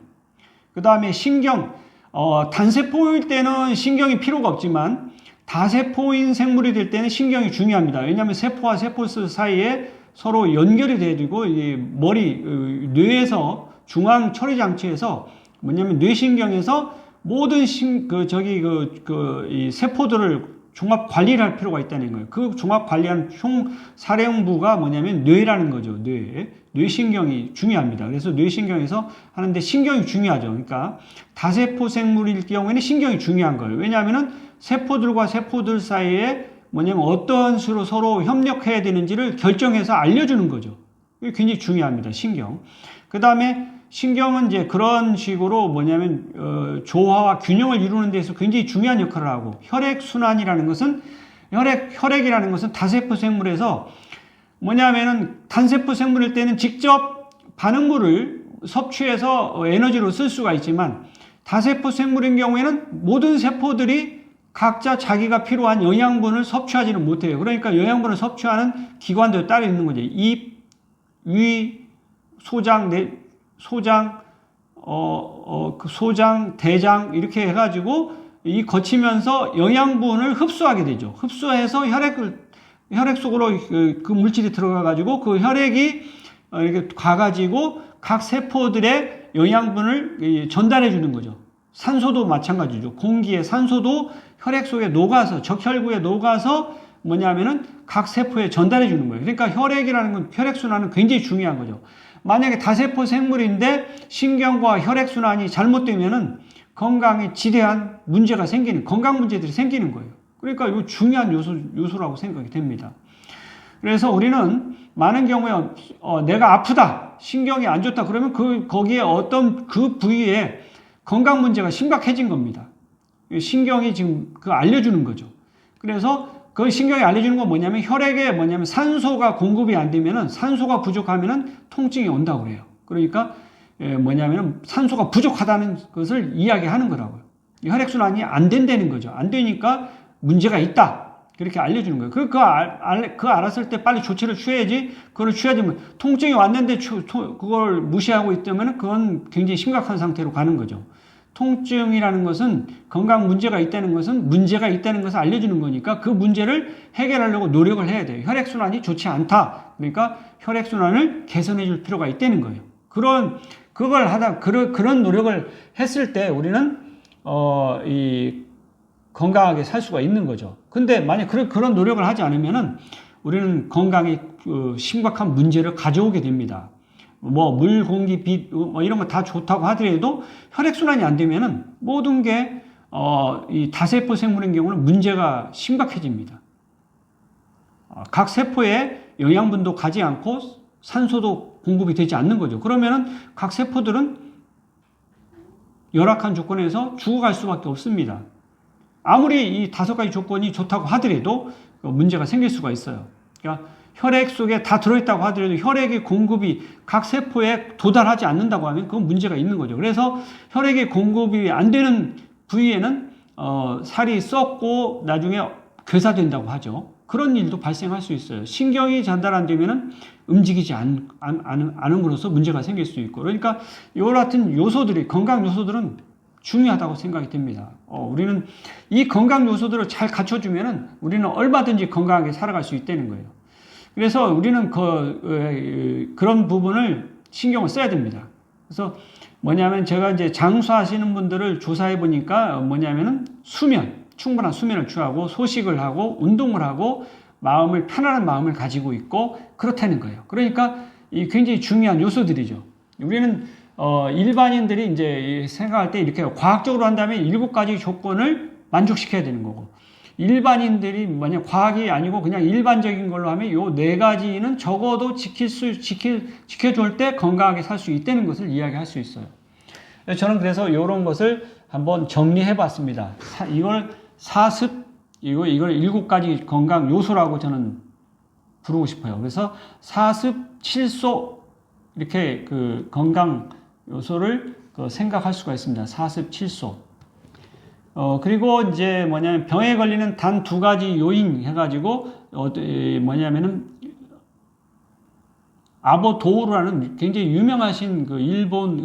그 다음에 신경, 단세포일 때는 신경이 필요가 없지만 다세포인 생물이 될 때는 신경이 중요합니다. 왜냐하면 세포와 세포 사이에 서로 연결이 돼야 되고 뇌에서 중앙 처리 장치에서 뭐냐면 뇌신경에서 모든 이 세포들을 종합 관리를 할 필요가 있다는 거예요. 그 종합 관리하는 사령부가 뭐냐면 뇌라는 거죠. 뇌신경이 중요합니다. 그래서 뇌신경에서 하는데 신경이 중요하죠. 그러니까 다세포 생물일 경우에는 신경이 중요한 거예요. 왜냐하면은 세포들과 세포들 사이에 뭐냐면 어떤 수로 서로 협력해야 되는지를 결정해서 알려주는 거죠. 이게 굉장히 중요합니다. 신경. 그 다음에 신경은 이제 그런 식으로 뭐냐면 조화와 균형을 이루는 데서 굉장히 중요한 역할을 하고 혈액순환이라는 것은 혈액이라는 것은 다세포 생물에서 뭐냐면은 단세포 생물일 때는 직접 반응물을 섭취해서 에너지로 쓸 수가 있지만 다세포 생물인 경우에는 모든 세포들이 각자 자기가 필요한 영양분을 섭취하지는 못해요. 그러니까 영양분을 섭취하는 기관들이 따로 있는 거죠. 입, 위, 소장, 대장 이렇게 해가지고 거치면서 영양분을 흡수하게 되죠. 흡수해서 혈액 속으로 그 물질이 들어가가지고 그 혈액이 이렇게 가가지고 각 세포들의 영양분을 전달해 주는 거죠. 산소도 마찬가지죠. 공기의 산소도 혈액 속에 녹아서 적혈구에 녹아서 뭐냐면은 각 세포에 전달해 주는 거예요. 그러니까 혈액이라는 건 혈액순환은 굉장히 중요한 거죠. 만약에 다세포 생물인데 신경과 혈액순환이 잘못되면은 건강에 지대한 문제가 생기는, 건강 문제들이 생기는 거예요. 그러니까 이거 중요한 요소라고 생각이 됩니다. 그래서 우리는 많은 경우에 내가 아프다, 신경이 안 좋다 그러면 거기에 어떤 그 부위에 건강 문제가 심각해진 겁니다. 신경이 지금 알려주는 거죠. 그래서 그 신경이 알려주는 건 뭐냐면 혈액에 산소가 공급이 안 되면은, 산소가 부족하면은 통증이 온다고 그래요. 그러니까 뭐냐면 산소가 부족하다는 것을 이야기하는 거라고요. 혈액순환이 안 된다는 거죠. 안 되니까 문제가 있다. 그렇게 알려주는 거예요. 그거 알았을 때 빨리 조치를 취해야지. 그걸 취하지 뭐 통증이 왔는데 그걸 무시하고 있다면 그건 굉장히 심각한 상태로 가는 거죠. 통증이라는 것은, 건강 문제가 있다는 것은 문제가 있다는 것을 알려주는 거니까 그 문제를 해결하려고 노력을 해야 돼요. 혈액순환이 좋지 않다. 그러니까 혈액순환을 개선해 줄 필요가 있다는 거예요. 그런 노력을 했을 때 우리는 건강하게 살 수가 있는 거죠. 근데 만약 그런 노력을 하지 않으면은 우리는 건강에 심각한 문제를 가져오게 됩니다. 물, 공기, 빛, 이런 거 다 좋다고 하더라도 혈액순환이 안 되면은 모든 게, 이 다세포 생물인 경우는 문제가 심각해집니다. 각 세포에 영양분도 가지 않고 산소도 공급이 되지 않는 거죠. 그러면은 각 세포들은 열악한 조건에서 죽어갈 수밖에 없습니다. 아무리 이 5가지 조건이 좋다고 하더라도 문제가 생길 수가 있어요. 그러니까 혈액 속에 다 들어있다고 하더라도 혈액의 공급이 각 세포에 도달하지 않는다고 하면 그건 문제가 있는 거죠. 그래서 혈액의 공급이 안 되는 부위에는 살이 썩고 나중에 괴사된다고 하죠. 그런 일도 발생할 수 있어요. 신경이 전달 안 되면은 움직이지 않음으로써 문제가 생길 수 있고. 그러니까 이와 같은 요소들이, 건강 요소들은 중요하다고 생각이 됩니다. 우리는 이 건강 요소들을 잘 갖춰주면은 우리는 얼마든지 건강하게 살아갈 수 있다는 거예요. 그래서 우리는 그런 부분을 신경을 써야 됩니다. 그래서 뭐냐면 제가 이제 장수하시는 분들을 조사해 보니까 뭐냐면은 충분한 수면을 취하고 소식을 하고 운동을 하고 편안한 마음을 가지고 있고 그렇다는 거예요. 그러니까 이 굉장히 중요한 요소들이죠. 우리는 일반인들이 이제 생각할 때 이렇게 과학적으로 한다면 7가지 조건을 만족시켜야 되는 거고, 일반인들이 만약 과학이 아니고 그냥 일반적인 걸로 하면 요 4가지는 적어도 지켜줄 때 건강하게 살 수 있다는 것을 이야기할 수 있어요. 저는 그래서 이런 것을 한번 정리해 봤습니다. 이걸 7가지 건강 요소라고 저는 부르고 싶어요. 그래서 7소 이렇게 그 건강 요소를 생각할 수가 있습니다. 7소. 그리고 이제 뭐냐면 병에 걸리는 단 2가지 요인 해가지고 뭐냐면은 아보 도우루라는 굉장히 유명하신 그 일본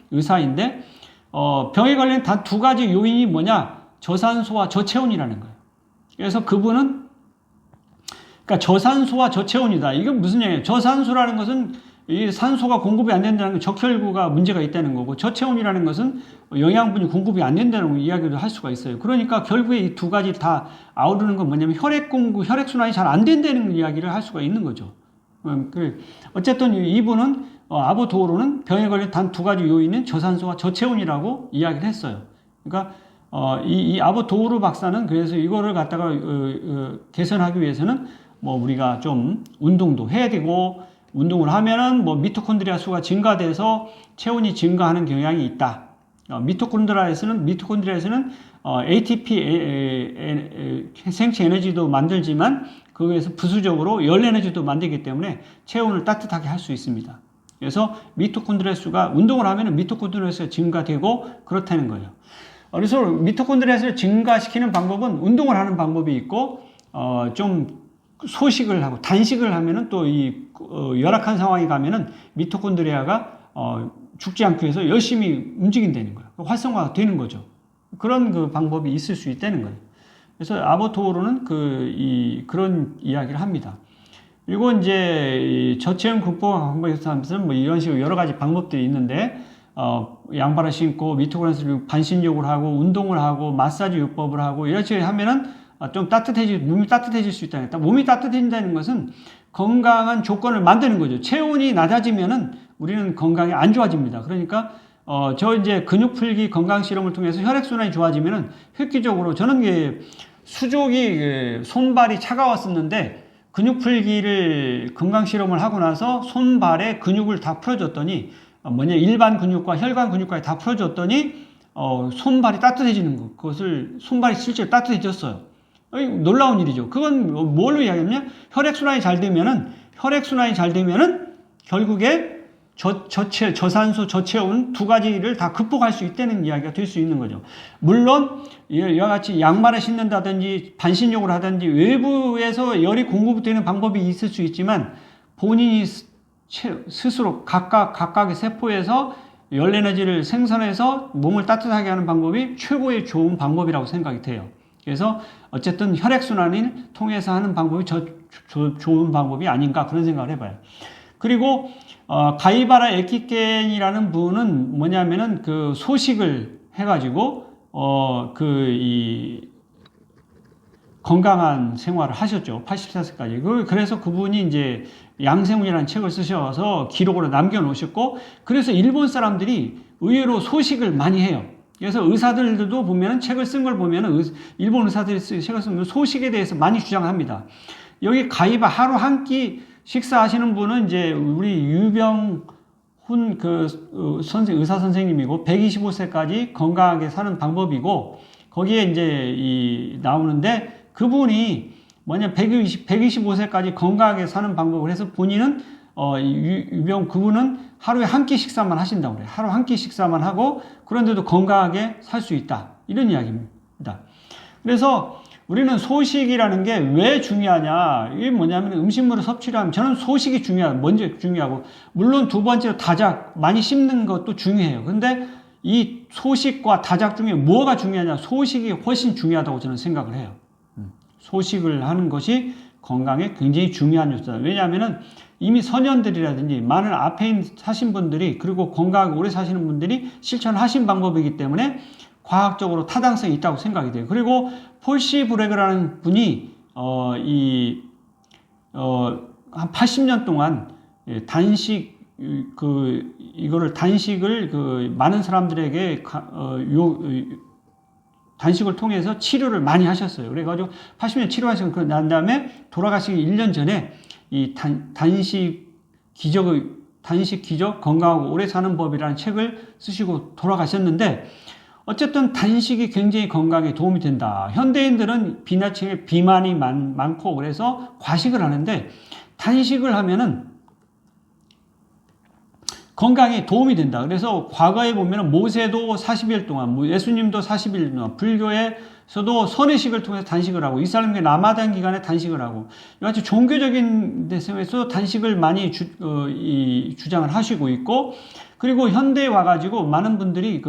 의사인데 병에 걸리는 단 2가지 요인이 뭐냐? 저산소와 저체온이라는 거예요. 그래서 그분은 그러니까 저산소와 저체온이다. 이건 무슨 얘기예요? 저산소라는 것은 이 산소가 공급이 안 된다는 건 적혈구가 문제가 있다는 거고, 저체온이라는 것은 영양분이 공급이 안 된다는 이야기도 할 수가 있어요. 그러니까 결국에 이 2가지 다 아우르는 건 뭐냐면 혈액순환이 잘 안 된다는 이야기를 할 수가 있는 거죠. 어쨌든 이분은 아보 도우루는 병에 걸린 단 2가지 요인은 저산소와 저체온이라고 이야기를 했어요. 그러니까 이 아보 도우루 박사는 그래서 이거를 갖다가 개선하기 위해서는 우리가 좀 운동도 해야 되고, 운동을 하면은 미토콘드리아 수가 증가돼서 체온이 증가하는 경향이 있다. 미토콘드리아에서는 ATP 생체 에너지도 만들지만 거기에서 부수적으로 열 에너지도 만들기 때문에 체온을 따뜻하게 할 수 있습니다. 그래서 미토콘드리아 수가, 운동을 하면은 미토콘드리아 수가 증가되고 그렇다는 거예요. 그래서 미토콘드리아 수를 증가시키는 방법은 운동을 하는 방법이 있고, 좀 소식을 하고 단식을 하면은 또 열악한 상황이 가면은 미토콘드리아가 죽지 않기 위해서 열심히 움직인다는 거예요. 활성화가 되는 거죠. 그런 그 방법이 있을 수 있다는 거예요. 그래서 아보 도우루는 그런 이야기를 합니다. 그리고 이제 저체온 극복 방법에서는 이런 식으로 여러 가지 방법들이 있는데, 양발을 신고 미토콘드리아를 반신욕을 하고 운동을 하고 마사지 요법을 하고 이런 식으로 하면은 좀 몸이 따뜻해질 수 있다는 거다. 몸이 따뜻해진다는 것은 건강한 조건을 만드는 거죠. 체온이 낮아지면은 우리는 건강이 안 좋아집니다. 그러니까 저 이제 근육 풀기 건강 실험을 통해서 혈액순환이 좋아지면은 획기적으로 저는 수족이 손발이 차가웠었는데 근육 풀기를 건강 실험을 하고 나서 손발에 근육을 다 풀어줬더니 일반 근육과 혈관 근육까지 다 풀어줬더니 손발이 따뜻해지는 것. 그것을 손발이 실제로 따뜻해졌어요. 놀라운 일이죠. 그건 뭘로 이야기하냐? 혈액순환이 잘 되면은 결국에 저산소, 저체온 두 가지를 다 극복할 수 있다는 이야기가 될 수 있는 거죠. 물론 이와 같이 양말을 신는다든지 반신욕을 하든지 외부에서 열이 공급되는 방법이 있을 수 있지만 본인이 스스로 각각의 세포에서 열 에너지를 생산해서 몸을 따뜻하게 하는 방법이 최고의 좋은 방법이라고 생각이 돼요. 그래서 어쨌든 혈액순환을 통해서 하는 방법이 좋은 방법이 아닌가 그런 생각을 해봐요. 그리고 가이바라 에키켄이라는 분은 뭐냐면은 그 소식을 해가지고 건강한 생활을 하셨죠. 84세까지. 그래서 그분이 이제 양생운이라는 책을 쓰셔서 기록으로 남겨놓으셨고, 그래서 일본 사람들이 의외로 소식을 많이 해요. 그래서 의사들도 보면 책을 쓴 걸 보면 일본 의사들이 책을 쓰면 소식에 대해서 많이 주장합니다. 여기 가이바 하루 한 끼 식사하시는 분은 이제 우리 유병훈 의사 선생님이고 125세까지 건강하게 사는 방법이고 거기에 이제 나오는데 그분이 125세까지 건강하게 사는 방법을 해서 본인은 그분은 하루에 한 끼 식사만 하신다고 그래요. 하루 한 끼 식사만 하고 그런데도 건강하게 살 수 있다. 이런 이야기입니다. 그래서 우리는 소식이라는 게 왜 중요하냐. 이게 뭐냐면 음식물을 섭취를 하면 저는 소식이 먼저 중요하고 물론 두 번째로 다작, 많이 씹는 것도 중요해요. 근데 이 소식과 다작 중에 뭐가 중요하냐. 소식이 훨씬 중요하다고 저는 생각을 해요. 소식을 하는 것이 건강에 굉장히 중요한 요소다. 왜냐하면은 이미 선현들이라든지 많은 앞에 사신 분들이 그리고 건강하게 오래 사시는 분들이 실천하신 방법이기 때문에 과학적으로 타당성이 있다고 생각이 돼요. 그리고 폴시 브레그라는 분이 한 80년 동안 단식을 많은 사람들에게 단식을 통해서 치료를 많이 하셨어요. 그래가지고 80년 치료하시고 난 다음에 돌아가시기 1년 전에 이 단식 기적 건강하고 오래 사는 법이라는 책을 쓰시고 돌아가셨는데 어쨌든 단식이 굉장히 건강에 도움이 된다. 현대인들은 비나체에 비만이 많고 그래서 과식을 하는데 단식을 하면은 건강에 도움이 된다. 그래서 과거에 보면 모세도 40일 동안, 예수님도 40일 동안, 불교에서도 선회식을 통해서 단식을 하고, 이슬람계 라마단 기간에 단식을 하고, 이같이 종교적인 데서 단식을 많이 주장을 하시고 있고, 그리고 현대에 와가지고 많은 분들이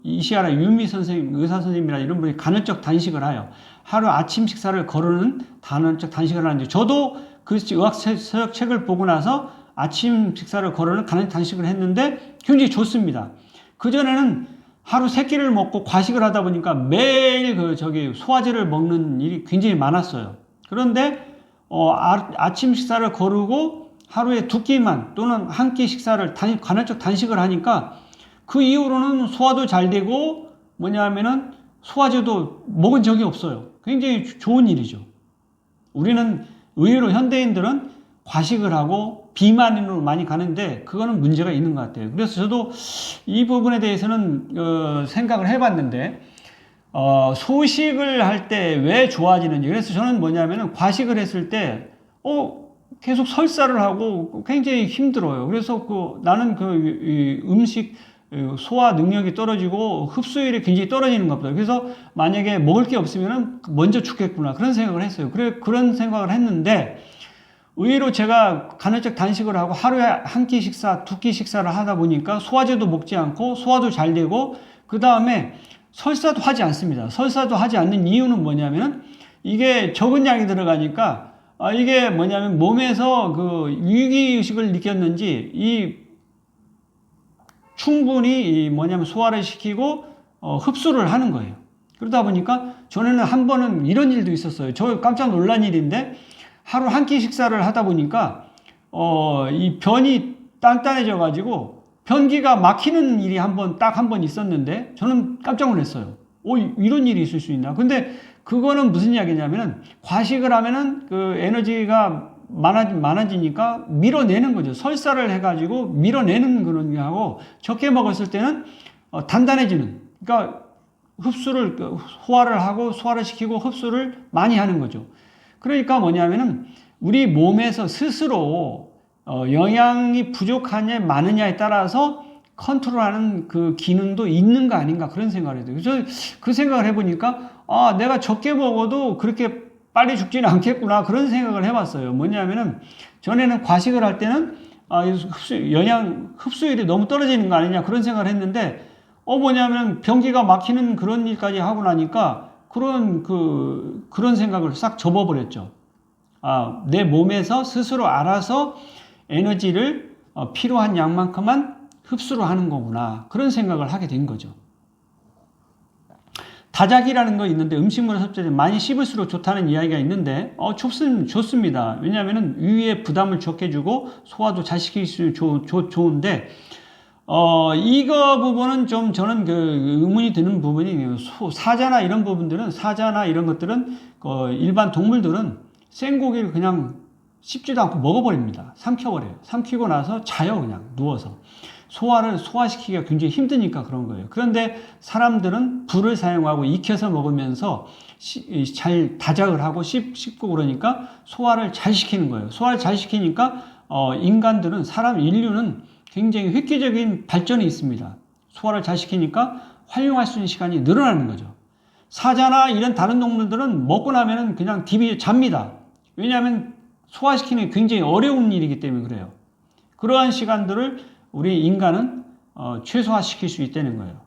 이시아라 유미 선생님, 의사 선생님이나 이런 분이 간헐적 단식을 해요. 하루 아침 식사를 거르는 간헐적 단식을 하는데, 저도 그 의학서적 책을 보고 나서 아침 식사를 거르는 간헐적 단식을 했는데 굉장히 좋습니다. 그전에는 하루 3끼를 먹고 과식을 하다 보니까 매일 소화제를 먹는 일이 굉장히 많았어요. 그런데 아침 식사를 거르고 하루에 2끼만 또는 한 끼 식사를 간헐적 단식을 하니까 그 이후로는 소화도 잘 되고 뭐냐면은 소화제도 먹은 적이 없어요. 굉장히 좋은 일이죠. 우리는 의외로 현대인들은 과식을 하고 비만으로 많이 가는데 그거는 문제가 있는 것 같아요. 그래서 저도 이 부분에 대해서는 생각을 해봤는데 소식을 할 때 왜 좋아지는지. 그래서 저는 뭐냐면은 과식을 했을 때 계속 설사를 하고 굉장히 힘들어요. 그래서 나는 음식 소화 능력이 떨어지고 흡수율이 굉장히 떨어지는 것 같아요. 그래서 만약에 먹을 게 없으면은 먼저 죽겠구나 그런 생각을 했어요. 그런 생각을 했는데 의외로 제가 간헐적 단식을 하고 하루에 한 끼 식사, 2끼 식사를 하다 보니까 소화제도 먹지 않고 소화도 잘 되고 그 다음에 설사도 하지 않습니다. 설사도 하지 않는 이유는 뭐냐면 이게 적은 양이 들어가니까 이게 뭐냐면 몸에서 위기의식을 느꼈는지 충분히 소화를 시키고 흡수를 하는 거예요. 그러다 보니까 전에는 한 번은 이런 일도 있었어요. 저 깜짝 놀란 일인데 하루 한 끼 식사를 하다 보니까 이 변이 단단해져 가지고 변기가 막히는 일이 딱 한 번 있었는데 저는 깜짝 놀랐어요. 이런 일이 있을 수 있나? 근데 그거는 무슨 이야기냐면은 과식을 하면은 그 에너지가 많아지니까 밀어내는 거죠. 설사를 해가지고 밀어내는 그런 게 하고 적게 먹었을 때는 단단해지는. 그러니까 흡수를 소화를 하고 소화를 시키고 흡수를 많이 하는 거죠. 그러니까 뭐냐면은 우리 몸에서 스스로 영양이 부족하냐 많으냐에 따라서 컨트롤하는 그 기능도 있는 거 아닌가 그런 생각을 해요. 그래서 그 생각을 해보니까 내가 적게 먹어도 그렇게 빨리 죽지는 않겠구나 그런 생각을 해봤어요. 뭐냐면은 전에는 과식을 할 때는 영양 흡수율이 너무 떨어지는 거 아니냐 그런 생각을 했는데 뭐냐면 변기가 막히는 그런 일까지 하고 나니까 그런 생각을 싹 접어버렸죠. 내 몸에서 스스로 알아서 에너지를 필요한 양만큼만 흡수를 하는 거구나 그런 생각을 하게 된 거죠. 다작이라는 거 있는데 음식물을 섭취할 때 많이 씹을수록 좋다는 이야기가 있는데 좋습니다. 왜냐하면 위에 부담을 적게 주고 소화도 잘 시킬 수 좋은데 이거 부분은 좀 저는 그 의문이 드는 부분이 사자나 이런 것들은 일반 동물들은 생고기를 그냥 씹지도 않고 먹어버립니다. 삼켜버려요. 삼키고 나서 자요. 그냥 누워서. 소화시키기가 굉장히 힘드니까 그런 거예요. 그런데 사람들은 불을 사용하고 익혀서 먹으면서 잘 다작을 하고 씹고 그러니까 소화를 잘 시키는 거예요. 소화를 잘 시키니까 인류는 굉장히 획기적인 발전이 있습니다. 소화를 잘 시키니까 활용할 수 있는 시간이 늘어나는 거죠. 사자나 이런 다른 동물들은 먹고 나면은 그냥 디비 잡니다. 왜냐하면 소화시키는 게 굉장히 어려운 일이기 때문에 그래요. 그러한 시간들을 우리 인간은 최소화시킬 수 있다는 거예요.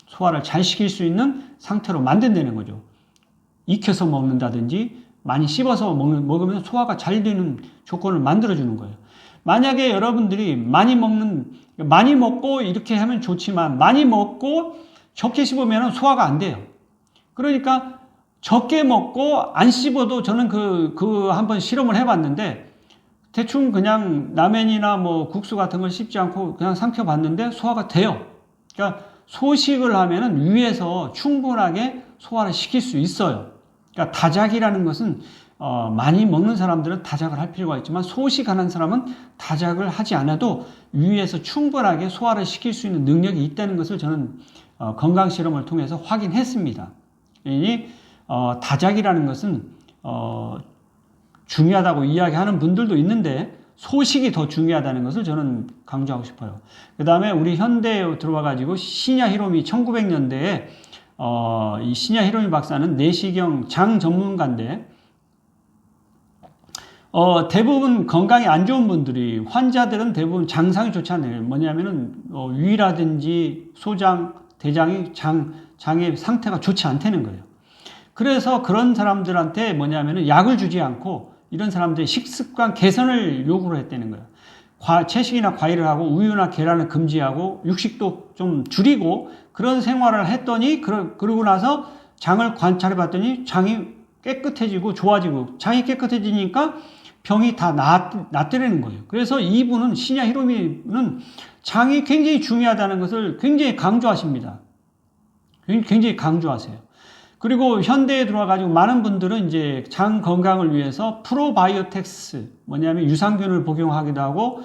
소화를 잘 시킬 수 있는 상태로 만든다는 거죠. 익혀서 먹는다든지 많이 씹어서 먹으면 소화가 잘 되는 조건을 만들어주는 거예요. 만약에 여러분들이 많이 먹고 이렇게 하면 좋지만 많이 먹고 적게 씹으면 소화가 안 돼요. 그러니까 적게 먹고 안 씹어도 저는 한번 실험을 해봤는데 대충 그냥 라면이나 국수 같은 걸 씹지 않고 그냥 삼켜봤는데 소화가 돼요. 그러니까 소식을 하면은 위에서 충분하게 소화를 시킬 수 있어요. 그러니까 다작이라는 것은 많이 먹는 사람들은 다작을 할 필요가 있지만 소식하는 사람은 다작을 하지 않아도 위에서 충분하게 소화를 시킬 수 있는 능력이 있다는 것을 저는 건강 실험을 통해서 확인했습니다. 다작이라는 것은 중요하다고 이야기하는 분들도 있는데 소식이 더 중요하다는 것을 저는 강조하고 싶어요. 그 다음에 우리 현대에 들어와가지고 시냐 히로미 1900년대에 이 시냐 히로미 박사는 내시경 장 전문가인데 대부분 건강이 안 좋은 분들이 환자들은 대부분 장상이 좋지 않아요. 뭐냐면은 위라든지 소장, 대장이 장의 상태가 좋지 않다는 거예요. 그래서 그런 사람들한테 뭐냐면은 약을 주지 않고 이런 사람들의 식습관 개선을 요구를 했다는 거예요. 채식이나 과일을 하고 우유나 계란을 금지하고 육식도 좀 줄이고 그런 생활을 했더니 그러고 나서 장을 관찰해 봤더니 장이 깨끗해지고 좋아지고 장이 깨끗해지니까 병이 다 낫더라는 거예요. 그래서 이분은 시냐 히로미는 장이 굉장히 중요하다는 것을 굉장히 강조하십니다. 굉장히 강조하세요. 그리고 현대에 들어와가지고 많은 분들은 이제 장 건강을 위해서 프로바이오텍스, 뭐냐면 유산균을 복용하기도 하고,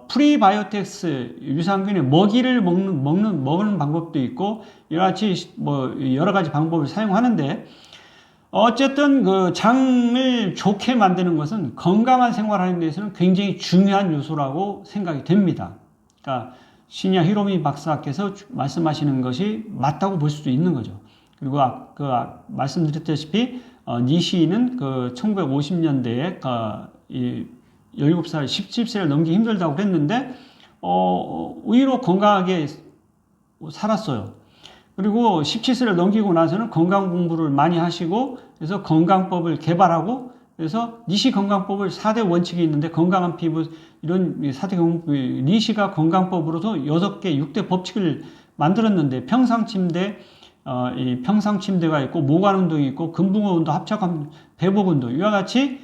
프리바이오텍스, 유산균의 먹이를 먹는 방법도 있고, 여러 가지 방법을 사용하는데, 어쨌든 그 장을 좋게 만드는 것은 건강한 생활하는 데서는 굉장히 중요한 요소라고 생각이 됩니다. 그러니까 시냐 히로미 박사께서 말씀하시는 것이 맞다고 볼 수도 있는 거죠. 그리고 말씀드렸다시피 니시는 1950년대에 17살, 17세를 넘기 힘들다고 그랬는데 의외로 건강하게 살았어요. 그리고 17세를 넘기고 나서는 건강 공부를 많이 하시고 그래서 건강법을 개발하고 그래서 니시 건강법을 4대 원칙이 있는데 건강한 피부 이런 4대 니시가 건강법으로서 6개, 6대 법칙을 만들었는데 평상 침대, 이 평상침대가 있고 모관 운동이 있고 금붕어 운동, 합착한 배복 운동 이와 같이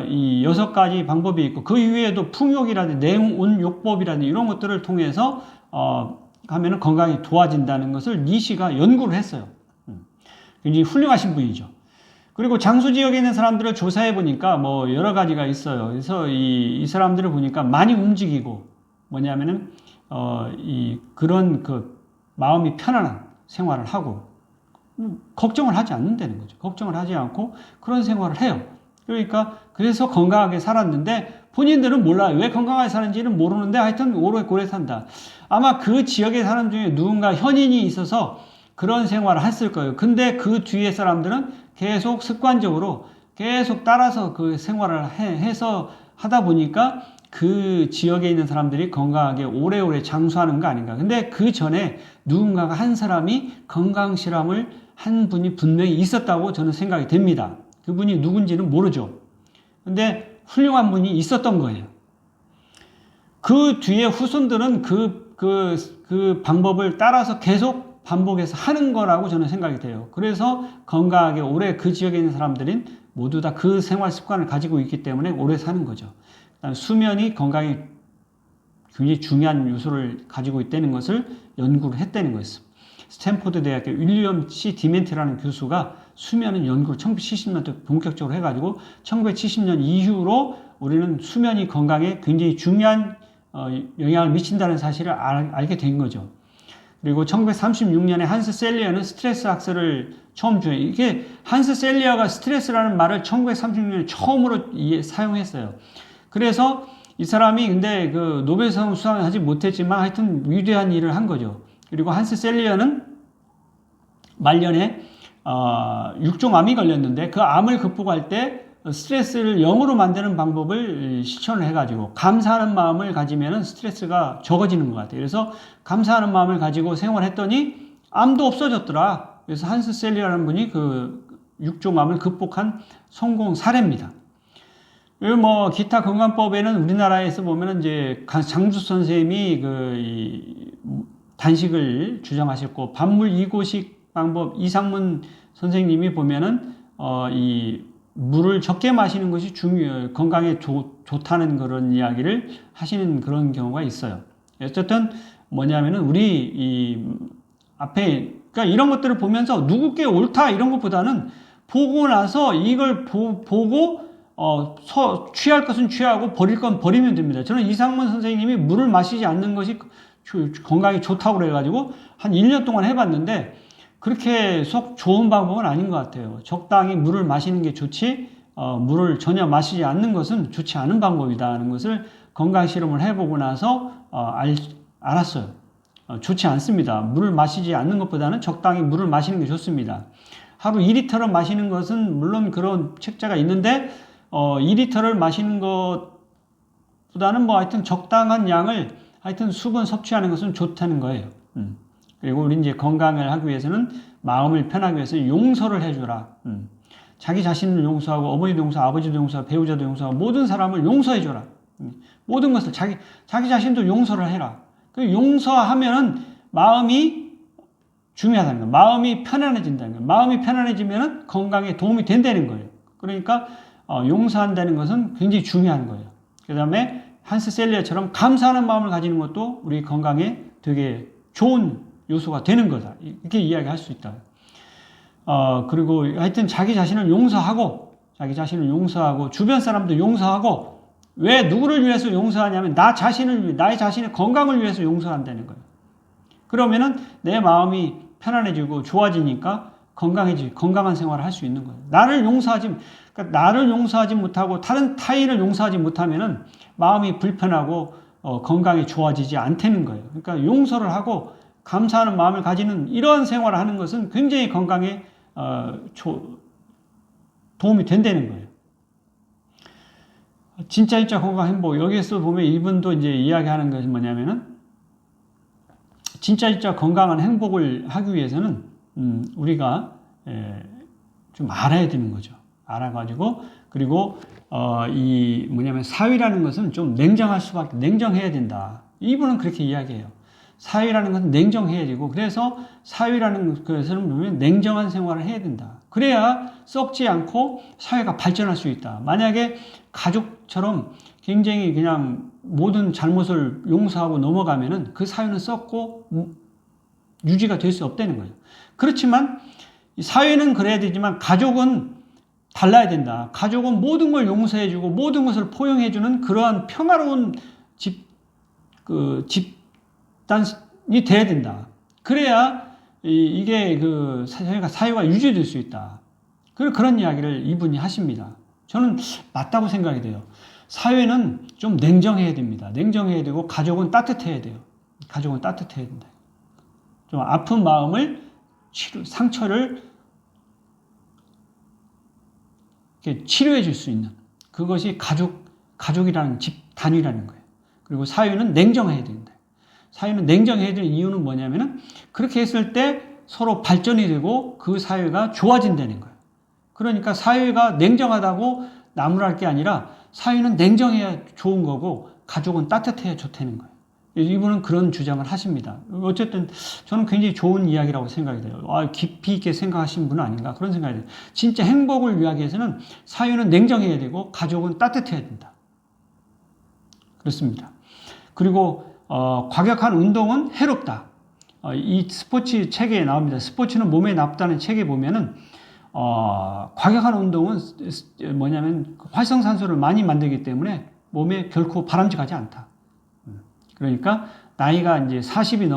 이 6가지 방법이 있고 그 이외에도 풍욕이라든지 내온욕법이라든지 이런 것들을 통해서 하면은 건강이 좋아진다는 것을 니시가 연구를 했어요. 굉장히 훌륭하신 분이죠. 그리고 장수 지역에 있는 사람들을 조사해 보니까 뭐 여러 가지가 있어요. 그래서 이 사람들을 보니까 많이 움직이고 뭐냐면은 그런 그 마음이 편안한 생활을 하고 걱정을 하지 않는다는 거죠. 걱정을 하지 않고 그런 생활을 해요. 그러니까 그래서 건강하게 살았는데 본인들은 몰라요. 왜 건강하게 사는지는 모르는데 하여튼 오래 산다. 아마 그 지역에 사는 중에 누군가 현인이 있어서 그런 생활을 했을 거예요. 근데 그 뒤에 사람들은 계속 습관적으로 계속 따라서 그 생활을 해서 하다 보니까 그 지역에 있는 사람들이 건강하게 오래오래 장수하는 거 아닌가. 근데 그 전에 누군가가 한 사람이 건강 실험을 한 분이 분명히 있었다고 저는 생각이 됩니다. 그분이 누군지는 모르죠. 근데 훌륭한 분이 있었던 거예요. 그 뒤에 후손들은 그 방법을 따라서 계속 반복해서 하는 거라고 저는 생각이 돼요. 그래서 건강하게 오래 그 지역에 있는 사람들은 모두 다 그 생활 습관을 가지고 있기 때문에 오래 사는 거죠. 수면이 건강에 굉장히 중요한 요소를 가지고 있다는 것을 연구를 했다는 거였습니다. 스탠포드 대학교 윌리엄 C. 디멘트라는 교수가 수면은 연구를 1970년대 본격적으로 해가지고 1970년 이후로 우리는 수면이 건강에 굉장히 중요한 영향을 미친다는 사실을 알게 된 거죠. 그리고 1936년에 한스 셀리어는 스트레스 학설을 처음 주요. 이게 한스 셀리어가 스트레스라는 말을 1936년에 처음으로 사용했어요. 그래서 이 사람이 근데 그 노벨상 수상을 하지 못했지만 하여튼 위대한 일을 한 거죠. 그리고 한스 셀리어는 말년에 육종암이 걸렸는데 그 암을 극복할 때 스트레스를 0으로 만드는 방법을 실천을 해가지고 감사하는 마음을 가지면 스트레스가 적어지는 것 같아요. 그래서 감사하는 마음을 가지고 생활했더니 암도 없어졌더라. 그래서 한스 셀리어라는 분이 그 육종암을 극복한 성공 사례입니다. 그리고 뭐 기타 건강법에는 우리나라에서 보면은 이제 장수 선생님이 단식을 주장하셨고 반물 이고식 방법 이상문 선생님이 보면은 이 물을 적게 마시는 것이 건강에 좋다는 그런 이야기를 하시는 그런 경우가 있어요. 어쨌든 뭐냐면은 우리 앞에 그러니까 이런 것들을 보면서 누구께 옳다 이런 것보다는 보고 나서 이걸 보고 취할 것은 취하고 버릴 건 버리면 됩니다. 저는 이상문 선생님이 물을 마시지 않는 것이 건강에 좋다고 그래가지고 한 1년 동안 해봤는데 그렇게 속 좋은 방법은 아닌 것 같아요. 적당히 물을 마시는 게 좋지 물을 전혀 마시지 않는 것은 좋지 않은 방법이다는 것을 건강 실험을 해보고 나서 알았어요. 좋지 않습니다. 물을 마시지 않는 것보다는 적당히 물을 마시는 게 좋습니다. 하루 2리터를 마시는 것은 물론 그런 책자가 있는데 2리터를 마시는 것보다는 뭐 하여튼 적당한 양을 하여튼 수분 섭취하는 것은 좋다는 거예요. 그리고 우리 이제 건강을 하기 위해서는 마음을 편하기 위해서 용서를 해줘라. 자기 자신을 용서하고 어머니도 용서하고 아버지도 용서하고 배우자도 용서하고 모든 사람을 용서해줘라. 모든 것을 자기 자신도 용서를 해라. 그 용서하면은 마음이 중요하다는 거예요. 마음이 편안해진다는 거예요. 마음이 편안해지면은 건강에 도움이 된다는 거예요. 그러니까 용서한다는 것은 굉장히 중요한 거예요. 그 다음에 한스 셀리어처럼 감사하는 마음을 가지는 것도 우리 건강에 되게 좋은 요소가 되는 거다. 이렇게 이야기할 수 있다. 그리고 하여튼 자기 자신을 용서하고 주변 사람도 용서하고 왜 누구를 위해서 용서하냐면 나의 자신의 건강을 위해서 용서한다는 거예요. 그러면은 내 마음이 편안해지고 좋아지니까 건강한 생활을 할 수 있는 거예요. 나를 용서하지 못하고 다른 타인을 용서하지 못하면은 마음이 불편하고 건강이 좋아지지 않다는 거예요. 그러니까 용서를 하고 감사하는 마음을 가지는 이런 생활을 하는 것은 굉장히 건강에 도움이 된다는 거예요. 진짜 건강 행복 여기에서 보면 이분도 이제 이야기하는 것이 뭐냐면은 진짜 건강한 행복을 하기 위해서는 우리가 좀 알아야 되는 거죠. 알아가지고 그리고 사위라는 것은 좀 냉정해야 된다. 이분은 그렇게 이야기해요. 사회라는 것은 냉정해야 되고, 그래서 사회라는 것을 보면 냉정한 생활을 해야 된다. 그래야 썩지 않고 사회가 발전할 수 있다. 만약에 가족처럼 굉장히 그냥 모든 잘못을 용서하고 넘어가면은 그 사회는 썩고 유지가 될 수 없다는 거예요. 그렇지만 사회는 그래야 되지만 가족은 달라야 된다. 가족은 모든 걸 용서해주고 모든 것을 포용해주는 그러한 평화로운 집단이 돼야 된다. 그래야 이게 그 사회가 유지될 수 있다. 그런 이야기를 이분이 하십니다. 저는 맞다고 생각이 돼요. 사회는 좀 냉정해야 됩니다. 냉정해야 되고 가족은 따뜻해야 돼요. 가족은 따뜻해야 된다. 좀 아픈 마음을 상처를 치료해 줄 수 있는 그것이 가족이라는 집 단위라는 거예요. 그리고 사회는 냉정해야 된다. 사회는 냉정해야 되는 이유는 뭐냐면은 그렇게 했을 때 서로 발전이 되고 그 사회가 좋아진다는 거예요. 그러니까 사회가 냉정하다고 나무랄 게 아니라 사회는 냉정해야 좋은 거고 가족은 따뜻해야 좋다는 거예요. 이분은 그런 주장을 하십니다. 어쨌든 저는 굉장히 좋은 이야기라고 생각이 돼요. 깊이 있게 생각하신 분은 아닌가 그런 생각이 돼요. 진짜 행복을 위하기 위해서는 사회는 냉정해야 되고 가족은 따뜻해야 된다. 그렇습니다. 그리고 과격한 운동은 해롭다. 이 스포츠 책에 나옵니다. 스포츠는 몸에 나쁘다는 책에 보면은 과격한 운동은 뭐냐면 활성산소를 많이 만들기 때문에 몸에 결코 바람직하지 않다. 그러니까 나이가 이제 40이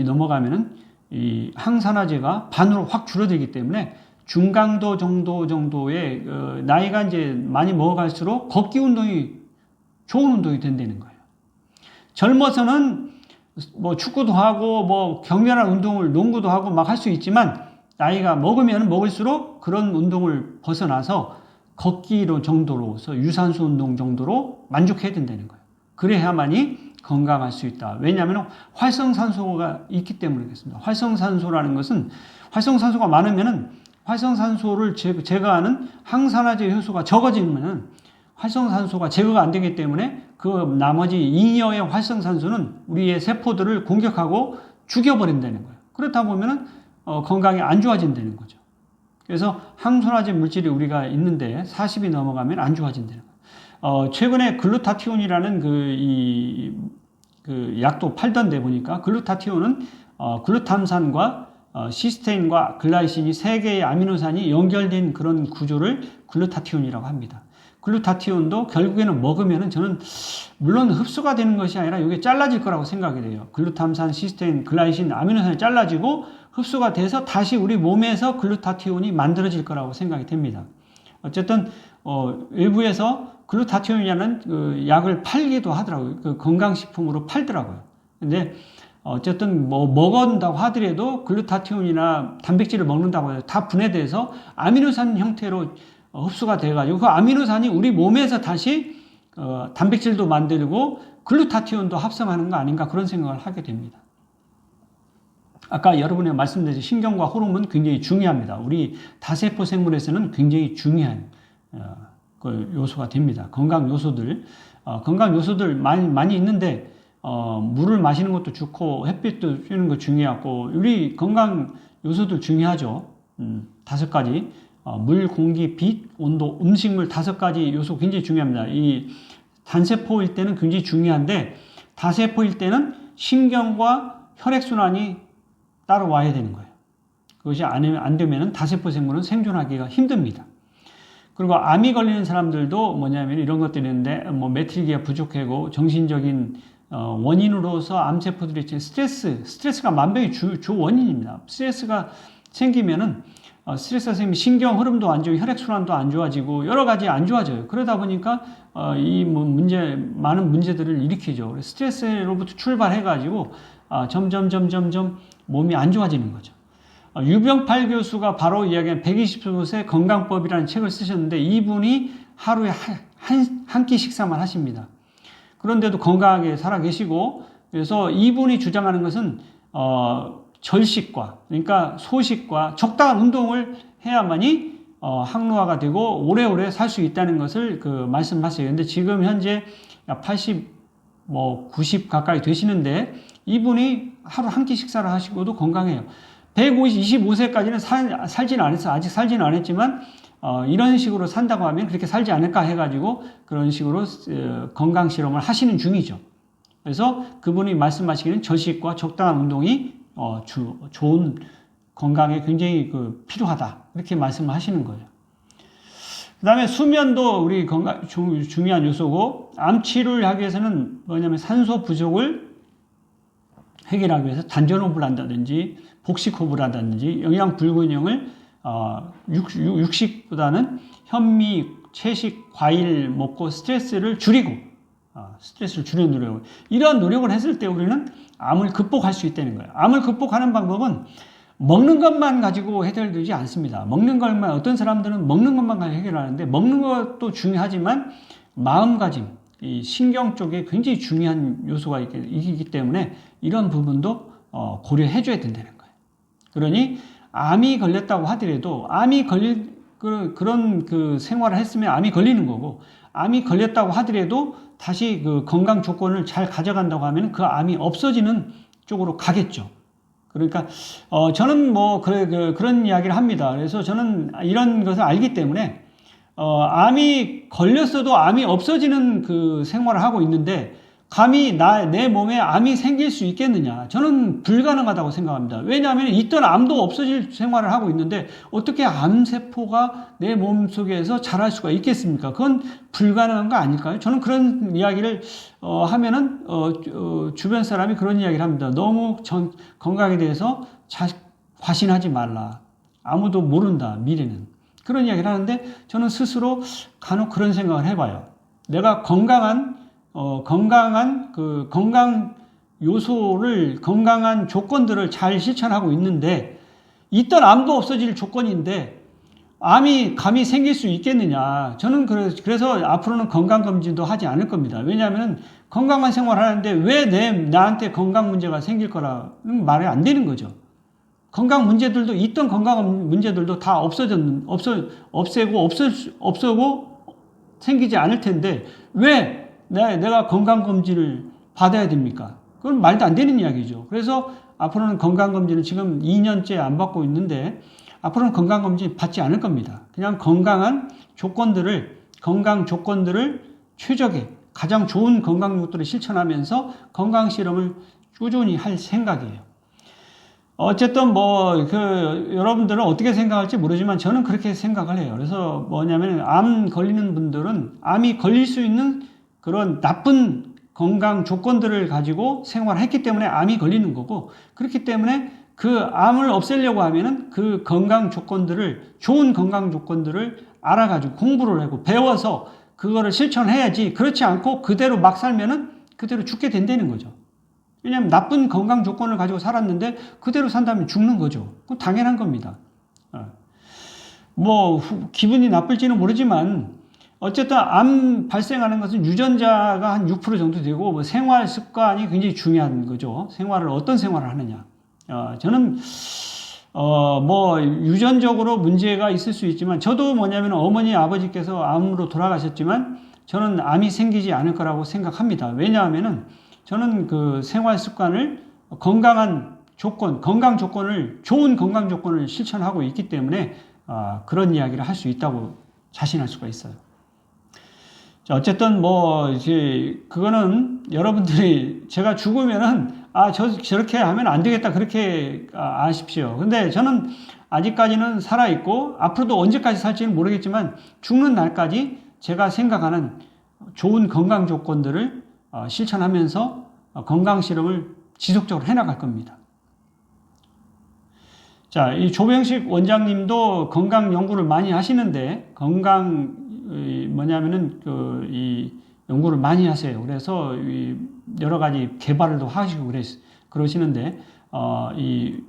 넘어가면은 이 항산화제가 반으로 확 줄어들기 때문에 중강도 정도의 나이가 이제 많이 먹어갈수록 걷기 운동이 좋은 운동이 된다는 거예요. 젊어서는 뭐 축구도 하고 뭐 격렬한 운동을 농구도 하고 막 할 수 있지만 나이가 먹으면 먹을수록 그런 운동을 벗어나서 걷기 정도로서 유산소 운동 정도로 만족해야 된다는 거예요. 그래야만이 건강할 수 있다. 왜냐하면 활성산소가 있기 때문이겠습니다. 활성산소라는 것은 활성산소가 많으면은 활성산소를 제거하는 항산화제 효소가 적어지면은 활성산소가 제거가 안 되기 때문에 그 나머지 잉여의 활성산소는 우리의 세포들을 공격하고 죽여버린다는 거예요. 그렇다 보면은 건강이 안 좋아진다는 거죠. 그래서 항산화제 물질이 우리가 있는데 40이 넘어가면 안 좋아진다는 거예요. 최근에 글루타티온이라는 그 약도 팔던데 보니까 글루타티온은 글루탐산과 시스테인과 글라이신이 세 개의 아미노산이 연결된 그런 구조를 글루타티온이라고 합니다. 글루타티온도 결국에는 먹으면은 저는 물론 흡수가 되는 것이 아니라 이게 잘라질 거라고 생각이 돼요. 글루탐산, 시스테인, 글라이신, 아미노산이 잘라지고 흡수가 돼서 다시 우리 몸에서 글루타티온이 만들어질 거라고 생각이 됩니다. 어쨌든 외부에서 글루타티온이라는 그 약을 팔기도 하더라고요. 그 건강식품으로 팔더라고요. 근데 어쨌든 뭐 먹는다고 하더라도 글루타티온이나 단백질을 먹는다고 해서 다 분해돼서 아미노산 형태로 흡수가 돼가지고 그 아미노산이 우리 몸에서 다시 단백질도 만들고 글루타티온도 합성하는 거 아닌가 그런 생각을 하게 됩니다. 아까 여러분이 말씀드린 신경과 호르몬은 굉장히 중요합니다. 우리 다세포 생물에서는 굉장히 중요한 그 요소가 됩니다. 건강 요소들 많이 있는데 물을 마시는 것도 좋고 햇빛도 쬐는 거 중요하고 우리 건강 요소들 중요하죠. 5가지 물, 공기, 빛, 온도, 음식물 5가지 요소 굉장히 중요합니다. 이 단세포일 때는 굉장히 중요한데 다세포일 때는 신경과 혈액순환이 따라와야 되는 거예요. 그것이 안 되면 다세포 생물은 생존하기가 힘듭니다. 그리고 암이 걸리는 사람들도 뭐냐면 이런 것들이 있는데 뭐 메틸기가 부족하고 정신적인 원인으로서 암세포들이 스트레스가 만병의 주 원인입니다. 스트레스가 생기면은 스트레스가 생기면 신경 흐름도 안 좋고 혈액순환도 안 좋아지고 여러 가지 안 좋아져요. 그러다 보니까 많은 문제들을 일으키죠. 스트레스로부터 출발해가지고 점점 몸이 안 좋아지는 거죠. 유병팔 교수가 바로 이야기한 120세 건강법이라는 책을 쓰셨는데 이분이 하루에 한 끼 식사만 하십니다. 그런데도 건강하게 살아 계시고 그래서 이분이 주장하는 것은 절식과 그러니까 소식과 적당한 운동을 해야만이 항노화가 되고 오래오래 살 수 있다는 것을 말씀하세요. 근데 지금 현재 뭐 90 가까이 되시는데 이분이 하루 한 끼 식사를 하시고도 건강해요. 125세까지는 살지는 않았어요. 아직 살지는 않았지만 이런 식으로 산다고 하면 그렇게 살지 않을까 해가지고 그런 식으로 건강 실험을 하시는 중이죠. 그래서 그분이 말씀하시기는 저식과 적당한 운동이 좋은 건강에 굉장히 필요하다 이렇게 말씀하시는 거예요. 그 다음에 수면도 우리 건강 중요한 요소고 암 치료를 하기 위해서는 뭐냐면 산소 부족을 해결하기 위해서 단전호흡을 한다든지 복식호흡을 한다든지 영양 불균형을 육식보다는 현미, 채식, 과일 먹고 스트레스를 줄이고 스트레스를 줄이는 노력 이런 노력을 했을 때 우리는 암을 극복할 수 있다는 거예요. 암을 극복하는 방법은 먹는 것만 가지고 해결되지 않습니다. 먹는 것만 어떤 사람들은 먹는 것만 가지고 해결하는데 먹는 것도 중요하지만 마음가짐, 이 신경 쪽에 굉장히 중요한 요소가 있기 때문에 이런 부분도 고려해 줘야 된다는 거예요. 그러니 암이 걸렸다고 하더라도 암이 걸릴 그런 생활을 했으면 암이 걸리는 거고 암이 걸렸다고 하더라도 다시 건강 조건을 잘 가져간다고 하면 그 암이 없어지는 쪽으로 가겠죠. 그러니까 저는 뭐 그런 이야기를 합니다. 그래서 저는 이런 것을 알기 때문에 암이 걸렸어도 암이 없어지는 생활을 하고 있는데 감히 내 몸에 암이 생길 수 있겠느냐? 저는 불가능하다고 생각합니다. 왜냐하면 있던 암도 없어질 생활을 하고 있는데 어떻게 암세포가 내 몸속에서 자랄 수가 있겠습니까? 그건 불가능한 거 아닐까요? 저는 그런 이야기를 하면은 주변 사람이 그런 이야기를 합니다. 너무 건강에 대해서 과신하지 말라. 아무도 모른다, 미래는. 그런 이야기를 하는데 저는 스스로 간혹 그런 생각을 해봐요. 내가 건강 요소를, 건강한 조건들을 잘 실천하고 있는데, 있던 암도 없어질 조건인데, 암이 감히 생길 수 있겠느냐. 저는 그래서 앞으로는 건강검진도 하지 않을 겁니다. 왜냐하면 건강한 생활을 하는데 왜 나한테 건강 문제가 생길 거라는 말이 안 되는 거죠. 건강 문제들도, 있던 건강 문제들도 다 없애고 생기지 않을 텐데, 왜 내가 건강검진을 받아야 됩니까? 그건 말도 안 되는 이야기죠. 그래서 앞으로는 건강검진을 지금 2년째 안 받고 있는데 앞으로는 건강검진 받지 않을 겁니다. 그냥 건강 조건들을 최적의 가장 좋은 건강 요소들을 실천하면서 건강 실험을 꾸준히 할 생각이에요. 어쨌든 여러분들은 어떻게 생각할지 모르지만 저는 그렇게 생각을 해요. 그래서 뭐냐면 암 걸리는 분들은 암이 걸릴 수 있는 그런 나쁜 건강 조건들을 가지고 생활했기 때문에 암이 걸리는 거고, 그렇기 때문에 그 암을 없애려고 하면은 그 좋은 건강 조건들을 알아가지고 공부를 하고 배워서 그거를 실천해야지, 그렇지 않고 그대로 막 살면은 그대로 죽게 된다는 거죠. 왜냐하면 나쁜 건강 조건을 가지고 살았는데 그대로 산다면 죽는 거죠. 그건 당연한 겁니다. 기분이 나쁠지는 모르지만 어쨌든 암 발생하는 것은 유전자가 한 6% 정도 되고 생활 습관이 굉장히 중요한 거죠. 어떤 생활을 하느냐. 저는 유전적으로 문제가 있을 수 있지만 저도 뭐냐면 어머니 아버지께서 암으로 돌아가셨지만 저는 암이 생기지 않을 거라고 생각합니다. 왜냐하면은 저는 생활 습관을 건강 조건을 좋은 건강 조건을 실천하고 있기 때문에 그런 이야기를 할 수 있다고 자신할 수가 있어요. 어쨌든 그거는 여러분들이 제가 죽으면은 저렇게 하면 안 되겠다 그렇게 아십시오. 근데 저는 아직까지는 살아있고 앞으로도 언제까지 살지는 모르겠지만 죽는 날까지 제가 생각하는 좋은 건강 조건들을 실천하면서 건강 실험을 지속적으로 해나갈 겁니다. 자, 이 조병식 원장님도 건강 연구를 많이 하시는데 이 연구를 많이 하세요. 그래서 여러 가지 개발도 하시고 그러시는데 이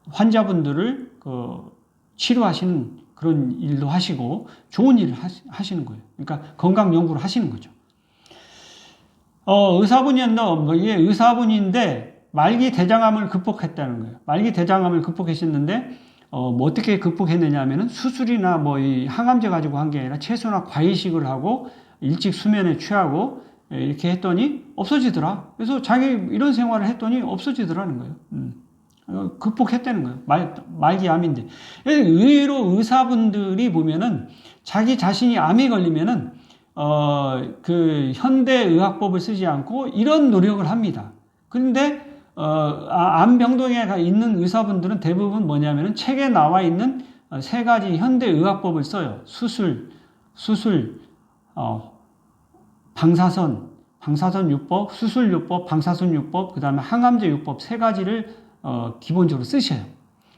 환자분들을 치료하시는 그런 일도 하시고 좋은 일을 하시는 거예요. 그러니까 건강 연구를 하시는 거죠. 이게 의사분인데 말기 대장암을 극복했다는 거예요. 말기 대장암을 극복했었는데 어떻게 극복했느냐 하면은 수술이나 이 항암제 가지고 한 게 아니라 채소나 과일식을 하고 일찍 수면에 취하고 이렇게 했더니 없어지더라. 그래서 자기 이런 생활을 했더니 없어지더라는 거예요. 극복했다는 거예요. 말기암인데. 의외로 의사분들이 보면은 자기 자신이 암에 걸리면은 그 현대의학법을 쓰지 않고 이런 노력을 합니다. 그런데 암병동에 있는 의사분들은 대부분 뭐냐면은 책에 나와 있는 세 가지 현대의학법을 써요. 수술, 방사선요법, 수술요법, 방사선요법, 그 다음에 항암제요법 세 가지를 기본적으로 쓰셔요.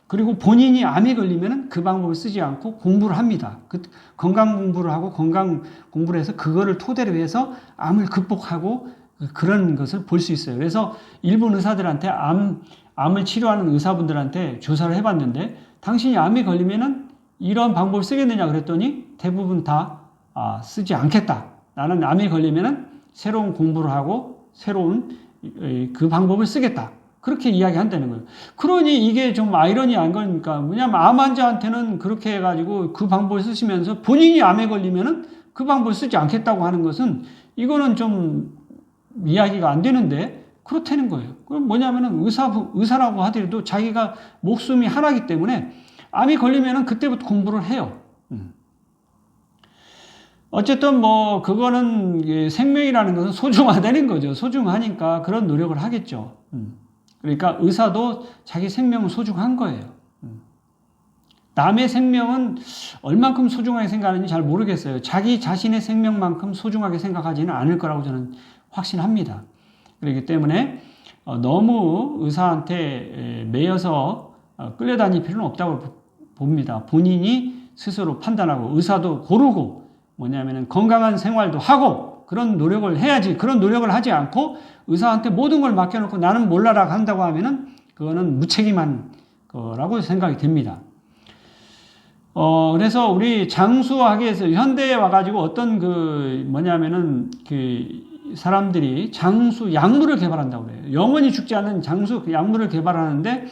그리고 본인이 암에 걸리면 그 방법을 쓰지 않고 공부를 합니다. 건강 공부를 하고 건강 공부를 해서 그거를 토대로 해서 암을 극복하고 그런 것을 볼 수 있어요. 그래서 일본 의사들한테 암을 치료하는 의사분들한테 조사를 해봤는데 당신이 암에 걸리면은 이런 방법을 쓰겠느냐 그랬더니 대부분 다 쓰지 않겠다. 나는 암에 걸리면은 새로운 공부를 하고 새로운 그 방법을 쓰겠다. 그렇게 이야기한다는 거예요. 그러니 이게 좀 아이러니한 거니까 뭐냐면 암 환자한테는 그렇게 해가지고 그 방법을 쓰시면서 본인이 암에 걸리면은 그 방법을 쓰지 않겠다고 하는 것은 이거는 좀 이야기가 안 되는데 그렇다는 거예요. 그럼 뭐냐면은 의사라고 하더라도 자기가 목숨이 하나이기 때문에 암이 걸리면은 그때부터 공부를 해요. 어쨌든 뭐 그거는 생명이라는 것은 소중하다는 거죠. 소중하니까 그런 노력을 하겠죠. 그러니까 의사도 자기 생명은 소중한 거예요. 남의 생명은 얼만큼 소중하게 생각하는지 잘 모르겠어요. 자기 자신의 생명만큼 소중하게 생각하지는 않을 거라고 저는 확신합니다. 그렇기 때문에 너무 의사한테 매여서 끌려다닐 필요는 없다고 봅니다. 본인이 스스로 판단하고 의사도 고르고 뭐냐면은 건강한 생활도 하고 그런 노력을 해야지. 그런 노력을 하지 않고 의사한테 모든 걸 맡겨놓고 나는 몰라라 한다고 하면은 그거는 무책임한 거라고 생각이 됩니다. 그래서 우리 장수학에서 현대에 와가지고 어떤 뭐냐면은 사람들이 장수 약물을 개발한다고 그래요. 영원히 죽지 않는 장수 약물을 개발하는데,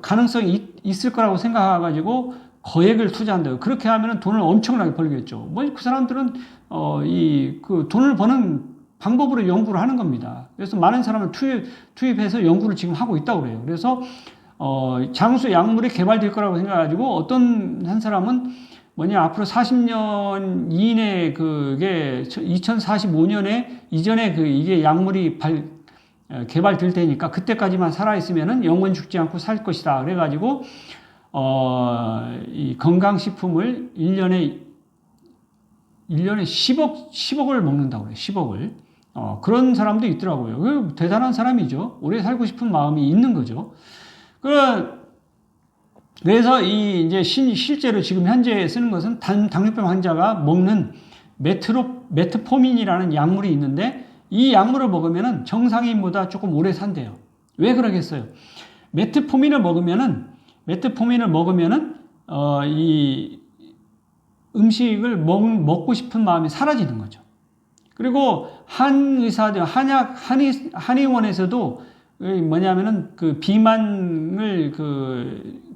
가능성이 있을 거라고 생각해가지고 거액을 투자한다고. 그렇게 하면은 돈을 엄청나게 벌겠죠. 그 사람들은, 돈을 버는 방법으로 연구를 하는 겁니다. 그래서 많은 사람을 투입해서 연구를 지금 하고 있다고 그래요. 그래서, 장수 약물이 개발될 거라고 생각해가지고 한 사람은 앞으로 40년 이내에 그게 2045년에 이전에 이게 약물이 개발될 테니까 그때까지만 살아있으면은 영원히 죽지 않고 살 것이다. 그래가지고, 이 건강식품을 1년에 10억을 먹는다고 그래요. 10억을. 그런 사람도 있더라고요. 대단한 사람이죠. 오래 살고 싶은 마음이 있는 거죠. 그래서 이제 실제로 지금 현재 쓰는 것은 당뇨병 환자가 먹는 메트포민이라는 약물이 있는데 이 약물을 먹으면은 정상인보다 조금 오래 산대요. 왜 그러겠어요? 메트포민을 먹으면은 이 음식을 먹고 싶은 마음이 사라지는 거죠. 그리고 한의원에서도 뭐냐면은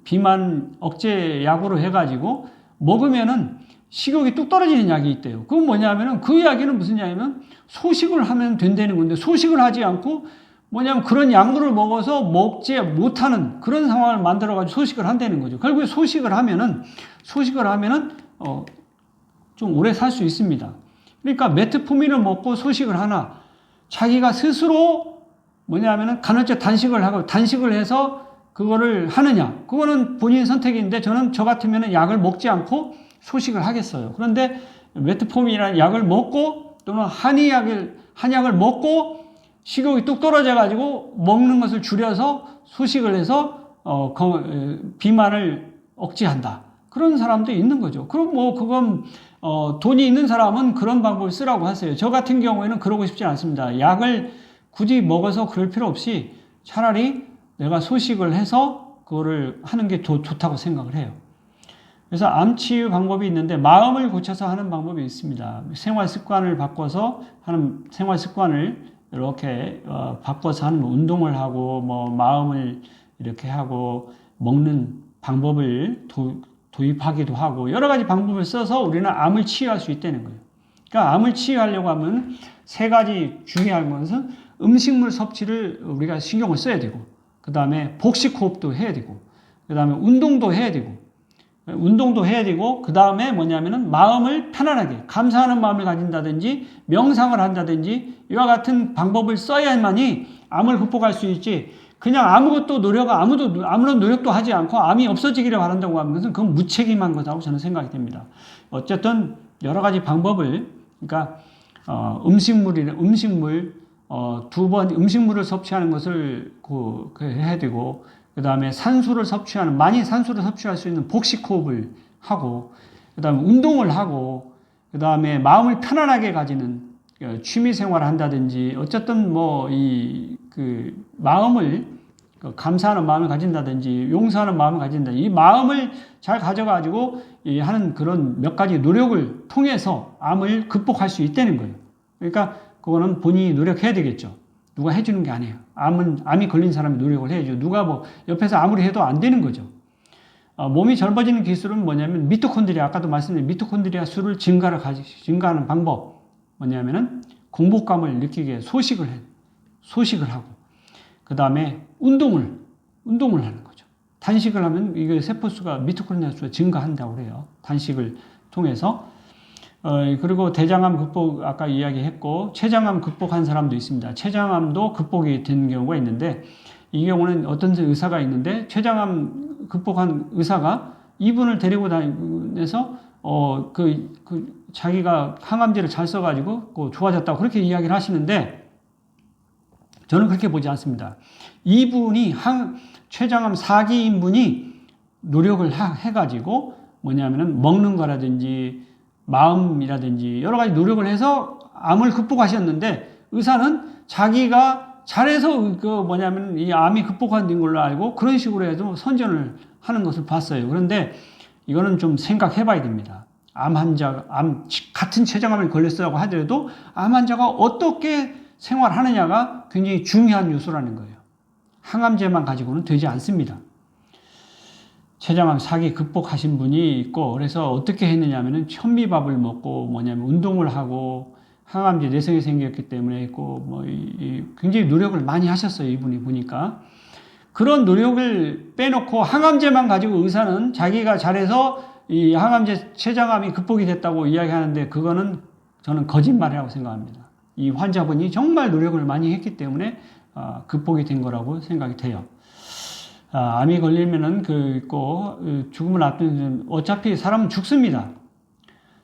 비만 억제 약으로 해가지고 먹으면은 식욕이 뚝 떨어지는 약이 있대요. 그건 뭐냐면은 그 약에는 무슨 약이냐면 소식을 하면 된다는 건데 소식을 하지 않고 뭐냐면 그런 약물을 먹어서 먹지 못하는 그런 상황을 만들어가지고 소식을 한다는 거죠. 결국에 소식을 하면은 좀 오래 살 수 있습니다. 그러니까 메트포민을 먹고 소식을 하나 자기가 스스로 뭐냐면은 간헐적 단식을 해서 그거를 하느냐. 그거는 본인 선택인데 저 같으면은 약을 먹지 않고 소식을 하겠어요. 그런데 메트포민이라는 약을 먹고 또는 한약을 먹고 식욕이 뚝 떨어져가지고 먹는 것을 줄여서 소식을 해서 비만을 억제한다. 그런 사람도 있는 거죠. 그럼 그건 돈이 있는 사람은 그런 방법을 쓰라고 하세요. 저 같은 경우에는 그러고 싶지 않습니다. 약을 굳이 먹어서 그럴 필요 없이 차라리 내가 소식을 해서 그거를 하는 게 좋다고 생각을 해요. 그래서 암 치유 방법이 있는데 마음을 고쳐서 하는 방법이 있습니다. 생활 습관을 이렇게 바꿔서 하는 운동을 하고 마음을 이렇게 하고 먹는 방법을 도입하기도 하고 여러 가지 방법을 써서 우리는 암을 치유할 수 있다는 거예요. 그러니까 암을 치유하려고 하면 세 가지 중요한 것은 음식물 섭취를 우리가 신경을 써야 되고, 그 다음에 복식호흡도 해야 되고, 그 다음에 운동도 해야 되고, 그 다음에 뭐냐면은 마음을 편안하게, 감사하는 마음을 가진다든지, 명상을 한다든지, 이와 같은 방법을 써야만이 암을 극복할 수 있지, 그냥 아무런 노력도 하지 않고 암이 없어지기를 바란다고 하는 것은 그건 무책임한 거라고 저는 생각이 됩니다. 어쨌든 여러 가지 방법을, 그러니까, 음식물을 섭취하는 것을 해야 되고, 그 다음에 많이 산소를 섭취할 수 있는 복식호흡을 하고, 그 다음에 운동을 하고, 그 다음에 마음을 편안하게 가지는 취미 생활을 한다든지, 어쨌든 감사하는 마음을 가진다든지, 용서하는 마음을 가진다든지, 이 마음을 잘 가져가지고 하는 그런 몇 가지 노력을 통해서 암을 극복할 수 있다는 거예요. 그러니까 그거는 본인이 노력해야 되겠죠. 누가 해주는 게 아니에요. 암이 걸린 사람이 노력을 해야죠. 누가 옆에서 아무리 해도 안 되는 거죠. 몸이 젊어지는 기술은 뭐냐면 아까도 말씀드린 미토콘드리아 수를 증가하는 방법. 뭐냐면은 공복감을 느끼게 소식을 하고, 그 다음에 운동을 하는 거죠. 단식을 하면 이게 세포수가 미토콘드리아 수가 증가한다고 그래요. 단식을 통해서. 그리고 대장암 극복 아까 이야기했고, 췌장암 극복한 사람도 있습니다. 췌장암도 극복이 된 경우가 있는데, 이 경우는 어떤 의사가 있는데, 췌장암 극복한 의사가 이분을 데리고 다니면서 자기가 항암제를 잘 써가지고 좋아졌다고 그렇게 이야기를 하시는데, 저는 그렇게 보지 않습니다. 이분이 췌장암 4기인분이 노력을 해가지고 뭐냐면은 먹는 거라든지 마음이라든지 여러 가지 노력을 해서 암을 극복하셨는데, 의사는 자기가 잘해서 이 암이 극복한 걸로 알고 그런 식으로 해서 선전을 하는 것을 봤어요. 그런데 이거는 좀 생각해 봐야 됩니다. 같은 췌장암에 걸렸다고 하더라도 암 환자가 어떻게 생활하느냐가 굉장히 중요한 요소라는 거예요. 항암제만 가지고는 되지 않습니다. 췌장암 4기 극복하신 분이 있고, 그래서 어떻게 했느냐면은 현미밥을 먹고 운동을 하고 항암제 내성이 생겼기 때문에 있고 굉장히 노력을 많이 하셨어요. 이분이 보니까. 그런 노력을 빼놓고 항암제만 가지고 의사는 자기가 잘해서 이 항암제 췌장암이 극복이 됐다고 이야기하는데, 그거는 저는 거짓말이라고 생각합니다. 이 환자분이 정말 노력을 많이 했기 때문에 극복이 된 거라고 생각이 돼요. 암이 걸리면은 죽음을 앞두는, 어차피 사람은 죽습니다.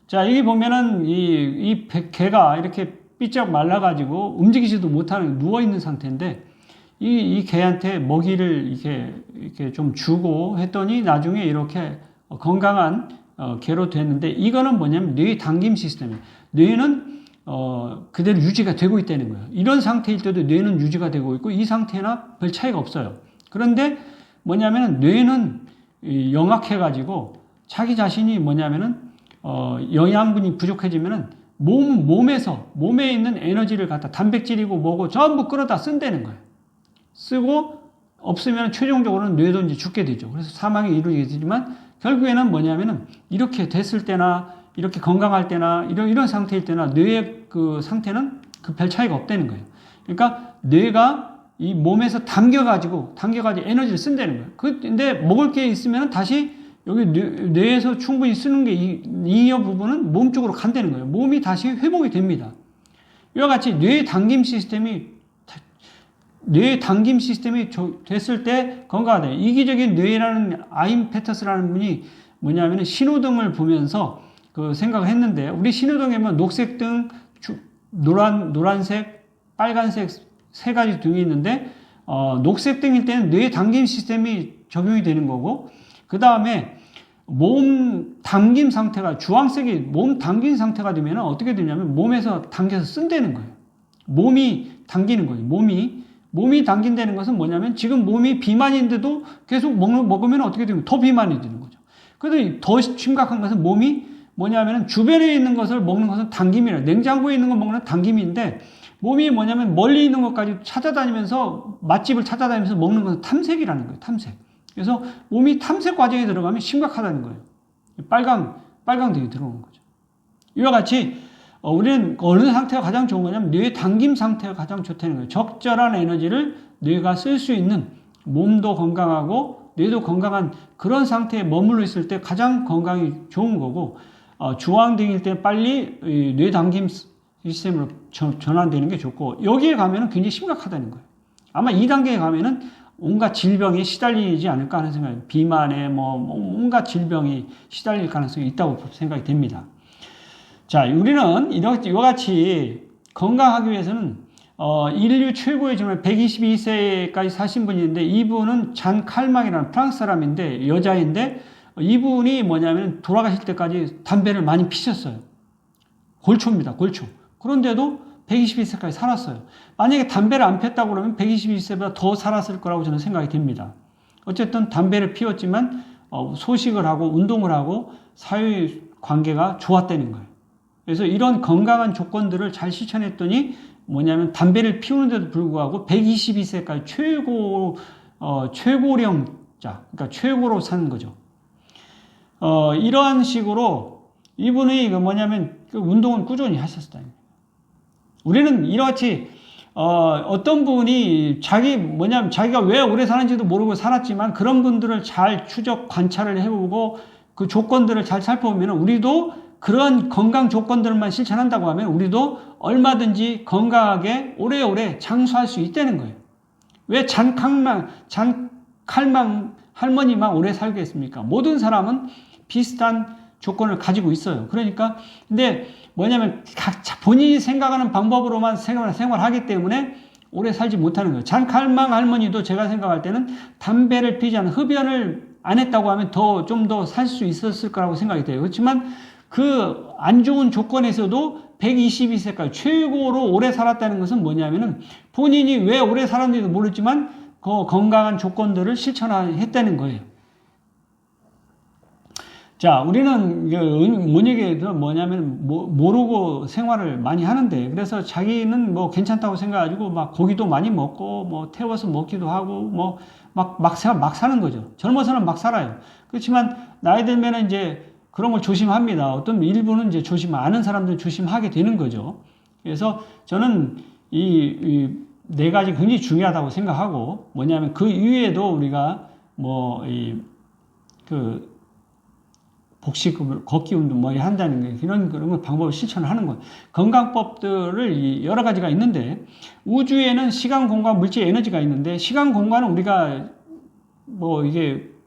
자, 여기 보면은 이 개가 이렇게 삐쩍 말라가지고 움직이지도 못하는 누워있는 상태인데, 이 개한테 먹이를 이렇게 좀 주고 했더니 나중에 이렇게 건강한 개로 됐는데, 이거는 뭐냐면 뇌 당김 시스템이에요. 뇌는 그대로 유지가 되고 있다는 거예요. 이런 상태일 때도 뇌는 유지가 되고 있고 이 상태나 별 차이가 없어요. 그런데 뭐냐면은 뇌는 영악해가지고 자기 자신이 영양분이 부족해지면은 몸에 있는 에너지를 갖다 단백질이고 뭐고 전부 끌어다 쓴다는 거예요. 쓰고 없으면 최종적으로는 뇌도 이제 죽게 되죠. 그래서 사망이 이루어지게 되지만, 결국에는 뭐냐면은 이렇게 됐을 때나 이렇게 건강할 때나 이런 상태일 때나 뇌의 그 상태는 별 차이가 없다는 거예요. 그러니까 뇌가 이 몸에서 당겨가지고 에너지를 쓴다는 거예요. 근데 먹을 게 있으면 다시 여기 뇌에서 충분히 쓰는 게 이 부분은 몸 쪽으로 간다는 거예요. 몸이 다시 회복이 됩니다. 이와 같이 뇌 당김 시스템이 됐을 때 건강하다. 이기적인 뇌라는 아임 페터스라는 분이 뭐냐면 신호등을 보면서 생각을 했는데, 우리 신호등에 보면 녹색등, 노란색, 빨간색 세 가지 등이 있는데, 녹색등일 때는 뇌 당김 시스템이 적용이 되는 거고, 그 다음에 몸 당김 상태가 주황색이 몸 당긴 상태가 되면 어떻게 되냐면 몸에서 당겨서 쓴다는 거예요. 몸이 당기는 거예요. 몸이 당긴다는 것은 뭐냐면 지금 몸이 비만인데도 계속 먹으면 어떻게 되면 더 비만이 되는 거죠. 그런데 더 심각한 것은 몸이 뭐냐면 주변에 있는 것을 먹는 것은 당김이에요. 냉장고에 있는 거 먹는 당김인데, 몸이 뭐냐면 멀리 있는 것까지 맛집을 찾아다니면서 먹는 것은 탐색이라는 거예요. 탐색. 그래서 몸이 탐색 과정에 들어가면 심각하다는 거예요. 빨강등이 들어오는 거죠. 이와 같이 우리는 어느 상태가 가장 좋은 거냐면 뇌 당김 상태가 가장 좋다는 거예요. 적절한 에너지를 뇌가 쓸 수 있는, 몸도 건강하고 뇌도 건강한 그런 상태에 머물러 있을 때 가장 건강이 좋은 거고, 주황등일 때 빨리 뇌 당김 시스템으로 전환되는 게 좋고, 여기에 가면은 굉장히 심각하다는 거예요. 아마 2단계에 가면은 온갖 질병에 시달리지 않을까 하는 생각이, 비만에 온갖 질병이 시달릴 가능성이 있다고 생각이 됩니다. 자, 우리는 이와 같이 건강하기 위해서는 인류 최고의 정말 122세까지 사신 분이 있는데, 이분은 잔 칼망이라는 프랑스 사람인데, 여자인데, 이분이 뭐냐면 돌아가실 때까지 담배를 많이 피셨어요. 골초입니다, 골초. 그런데도 122세까지 살았어요. 만약에 담배를 안 폈다고 그러면 122세보다 더 살았을 거라고 저는 생각이 됩니다. 어쨌든 담배를 피웠지만 소식을 하고 운동을 하고 사회 관계가 좋았다는 거예요. 그래서 이런 건강한 조건들을 잘 실천했더니 뭐냐면 담배를 피우는데도 불구하고 122세까지 최고령자, 그러니까 최고로 사는 거죠. 이러한 식으로 이분이 운동은 꾸준히 하셨다. 우리는 이렇지, 어떤 분이 자기가 왜 오래 사는지도 모르고 살았지만 그런 분들을 잘 추적, 관찰을 해보고 그 조건들을 잘 살펴보면 우리도 그런 건강 조건들만 실천한다고 하면 우리도 얼마든지 건강하게 오래오래 장수할 수 있다는 거예요. 왜 잔칼망 할머니만 오래 살겠습니까? 모든 사람은 비슷한 조건을 가지고 있어요. 그러니까, 근데 각자 본인이 생각하는 방법으로만 생활하기 때문에 오래 살지 못하는 거예요. 잔칼망 할머니도 제가 생각할 때는 담배를 피지 않은, 흡연을 안 했다고 하면 좀 더 살 수 있었을 거라고 생각이 돼요. 그렇지만 그 안 좋은 조건에서도 122세까지 최고로 오래 살았다는 것은 뭐냐면은 본인이 왜 오래 살았는지도 모르지만 그 건강한 조건들을 실천했다는 거예요. 자, 우리는 문익에도 모르고 생활을 많이 하는데, 그래서 자기는 괜찮다고 생각해가지고 고기도 많이 먹고 태워서 먹기도 하고 막 사는 거죠. 젊어서는 막 살아요. 그렇지만 나이 들면은 이제 그런 걸 조심합니다. 어떤 일부는 이제 아는 사람들은 조심하게 되는 거죠. 그래서 저는 이 네 가지 굉장히 중요하다고 생각하고, 그 이외에도 우리가 복식, 걷기 운동 한다는 게 그런 방법을 실천을 하는 거예요. 건강법들을 여러 가지가 있는데, 우주에는 시간, 공간, 물질, 에너지가 있는데, 시간, 공간은 우리가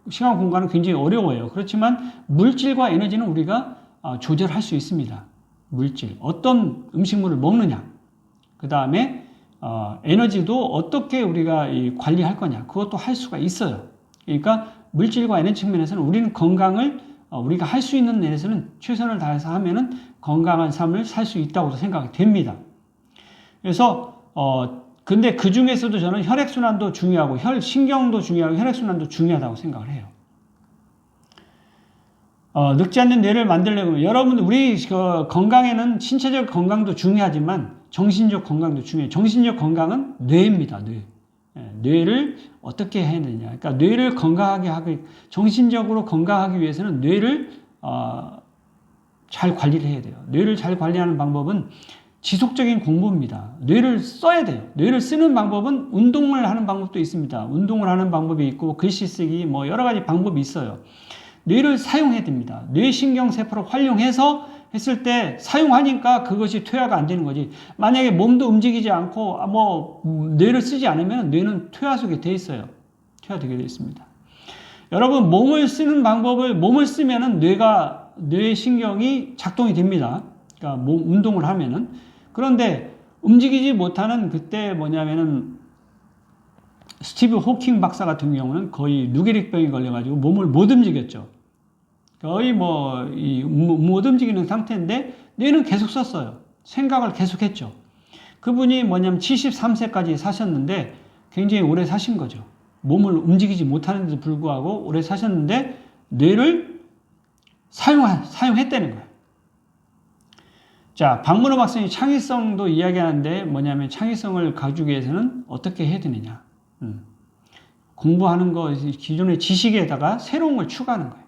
시간, 공간은 굉장히 어려워요. 그렇지만 물질과 에너지는 우리가 조절할 수 있습니다. 물질, 어떤 음식물을 먹느냐, 그 다음에 에너지도 어떻게 우리가 관리할 거냐, 그것도 할 수가 있어요. 그러니까 물질과 에너지 측면에서는 우리는 건강을 우리가 할 수 있는 내에서는 최선을 다해서 하면은 건강한 삶을 살 수 있다고 생각이 됩니다. 그래서 근데 그 중에서도 저는 혈액순환도 중요하고 신경도 중요하고 혈액순환도 중요하다고 생각을 해요. 늙지 않는 뇌를 만들려면 여러분, 우리 건강에는 신체적 건강도 중요하지만 정신적 건강도 중요해요. 정신적 건강은 뇌입니다. 뇌를 어떻게 해야 되냐. 그러니까 뇌를 건강하게 정신적으로 건강하기 위해서는 뇌를 잘 관리를 해야 돼요. 뇌를 잘 관리하는 방법은 지속적인 공부입니다. 뇌를 써야 돼요. 뇌를 쓰는 방법은 운동을 하는 방법도 있습니다. 운동을 하는 방법이 있고 글씨 쓰기 여러 가지 방법이 있어요. 뇌를 사용해야 됩니다. 뇌신경세포를 활용해서 했을 때 사용하니까 그것이 퇴화가 안 되는 거지. 만약에 몸도 움직이지 않고 뇌를 쓰지 않으면 뇌는 퇴화 속에 돼 있어요. 퇴화되게 되어 있습니다. 여러분, 몸을 쓰면은 뇌 신경이 작동이 됩니다. 그러니까 운동을 하면은. 그런데 움직이지 못하는 그때 스티브 호킹 박사 같은 경우는 거의 누게릭병이 걸려가지고 몸을 못 움직였죠. 거의 못 움직이는 상태인데 뇌는 계속 썼어요. 생각을 계속 했죠. 그분이 73세까지 사셨는데 굉장히 오래 사신 거죠. 몸을 움직이지 못하는데도 불구하고 오래 사셨는데 뇌를 사용했다는 거예요. 자, 박문호 박사님이 창의성도 이야기하는데 창의성을 가지기 위해서는 어떻게 해야 되느냐. 공부하는 거, 기존의 지식에다가 새로운 걸 추가하는 거예요.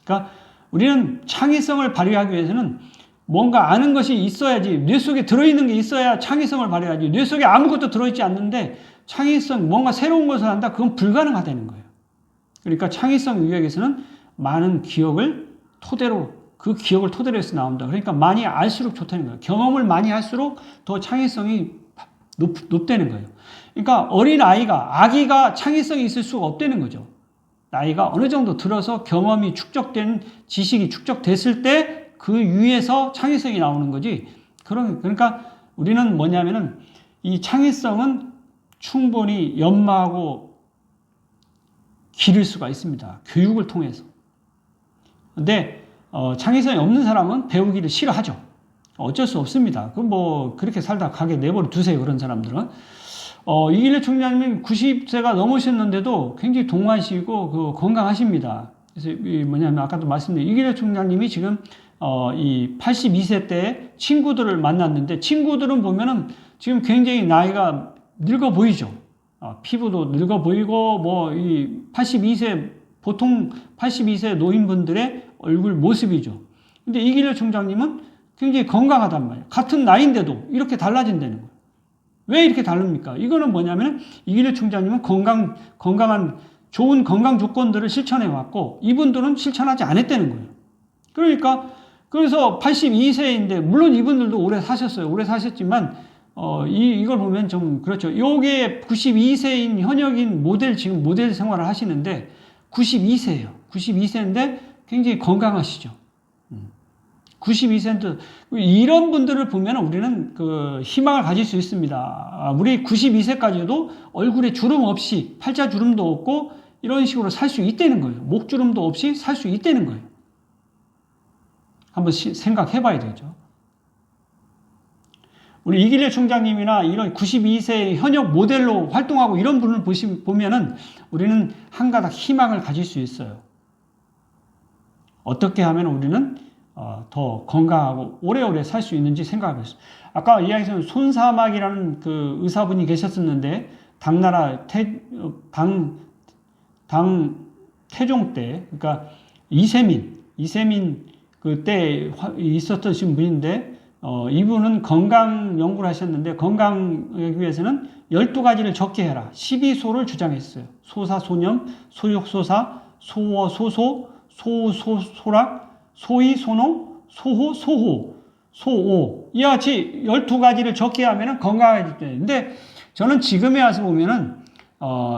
그러니까 우리는 창의성을 발휘하기 위해서는 뭔가 아는 것이 있어야지, 뇌 속에 들어있는 게 있어야 창의성을 발휘하지. 뇌 속에 아무것도 들어있지 않는데 창의성, 뭔가 새로운 것을 한다? 그건 불가능하다는 거예요. 그러니까 창의성 유학에서는 많은 기억을 토대로, 그 기억을 토대로 해서 나온다. 그러니까 많이 알수록 좋다는 거예요. 경험을 많이 할수록 더 창의성이 높다는 거예요. 그러니까 어린 아이가, 아기가 창의성이 있을 수가 없다는 거죠. 나이가 어느 정도 들어서 경험이 축적된, 지식이 축적됐을 때 그 위에서 창의성이 나오는 거지. 그러니까 우리는 뭐냐면은 이 창의성은 충분히 연마하고 기를 수가 있습니다. 교육을 통해서. 근데 창의성이 없는 사람은 배우기를 싫어하죠. 어쩔 수 없습니다. 그럼 뭐 그렇게 살다 가게 내버려 두세요. 그런 사람들은. 이길래 총장님 90세가 넘으셨는데도 굉장히 동안이시고 건강하십니다. 그래서 뭐냐면 아까도 말씀드린 이길래 총장님이 지금 이 82세 때 친구들을 만났는데 친구들은 보면은 지금 굉장히 나이가 늙어 보이죠. 피부도 늙어 보이고 뭐 이 82세 보통 82세 노인분들의 얼굴 모습이죠. 근데 이길래 총장님은 굉장히 건강하단 말이에요. 같은 나이인데도 이렇게 달라진다는 거예요. 왜 이렇게 다릅니까? 이거는 뭐냐면 이길래 총장님은 건강한 좋은 건강 조건들을 실천해 왔고 이분들은 실천하지 않았다는 거예요. 그러니까 그래서 82세인데 물론 이분들도 오래 사셨어요. 오래 사셨지만 이걸 보면 좀 그렇죠. 요게 92세인 현역인 모델 지금 모델 생활을 하시는데 92세예요. 92세인데 굉장히 건강하시죠. 92세인데 이런 분들을 보면 우리는 그 희망을 가질 수 있습니다. 우리 92세까지도 얼굴에 주름 없이 팔자 주름도 없고 이런 식으로 살 수 있다는 거예요. 목 주름도 없이 살 수 있다는 거예요. 한번 생각해 봐야 되죠. 우리 이길래 총장님이나 이런 92세 현역 모델로 활동하고 이런 분을 보면은 우리는 한 가닥 희망을 가질 수 있어요. 어떻게 하면 우리는 더 건강하고 오래오래 살 수 있는지 생각해 보세요. 아까 이야기했던 손사막이라는 그 의사분이 계셨었는데 당나라 태종 때, 그러니까 이세민 그때 있었던 분인데 이분은 건강 연구를 하셨는데 건강을 위해서는 12가지를 적게 해라. 12소를 주장했어요. 소사소념, 소욕소사, 소어소소, 소소소락, 소이소농, 소호, 소호, 소오. 이와 같이 12가지를 적게 하면 건강해질 때. 근데 저는 지금에 와서 보면은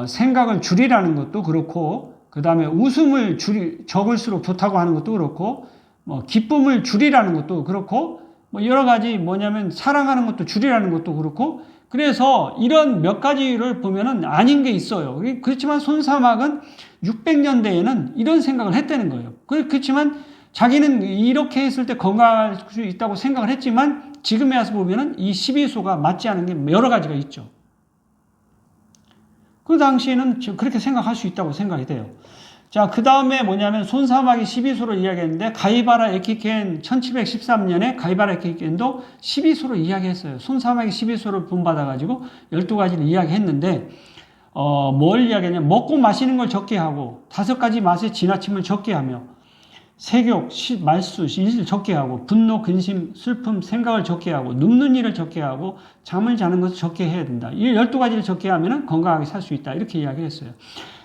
생각을 줄이라는 것도 그렇고 그 다음에 웃음을 적을수록 좋다고 하는 것도 그렇고 뭐 기쁨을 줄이라는 것도 그렇고 뭐 여러 가지 뭐냐면 사랑하는 것도 줄이라는 것도 그렇고 그래서 이런 몇 가지를 보면은 아닌 게 있어요. 그렇지만 손사막은 600년대에는 이런 생각을 했다는 거예요. 그렇지만 자기는 이렇게 했을 때 건강할 수 있다고 생각을 했지만 지금에 와서 보면은 이 12소가 맞지 않은 게 여러 가지가 있죠. 그 당시에는 그렇게 생각할 수 있다고 생각이 돼요. 자, 그 다음에 뭐냐면 손사막이 12소를 이야기했는데 가이바라 에키켄 1713년에 가이바라 에키켄도 12소를 이야기했어요. 손사막이 12소를 본받아가지고 12가지를 이야기했는데 뭘 이야기했냐면 먹고 마시는 걸 적게 하고 5가지 맛의 지나침을 적게 하며 색욕, 말수, 일을 적게 하고 분노, 근심, 슬픔, 생각을 적게 하고 눕는 일을 적게 하고 잠을 자는 것을 적게 해야 된다. 이 12가지를 적게 하면 건강하게 살 수 있다. 이렇게 이야기했어요.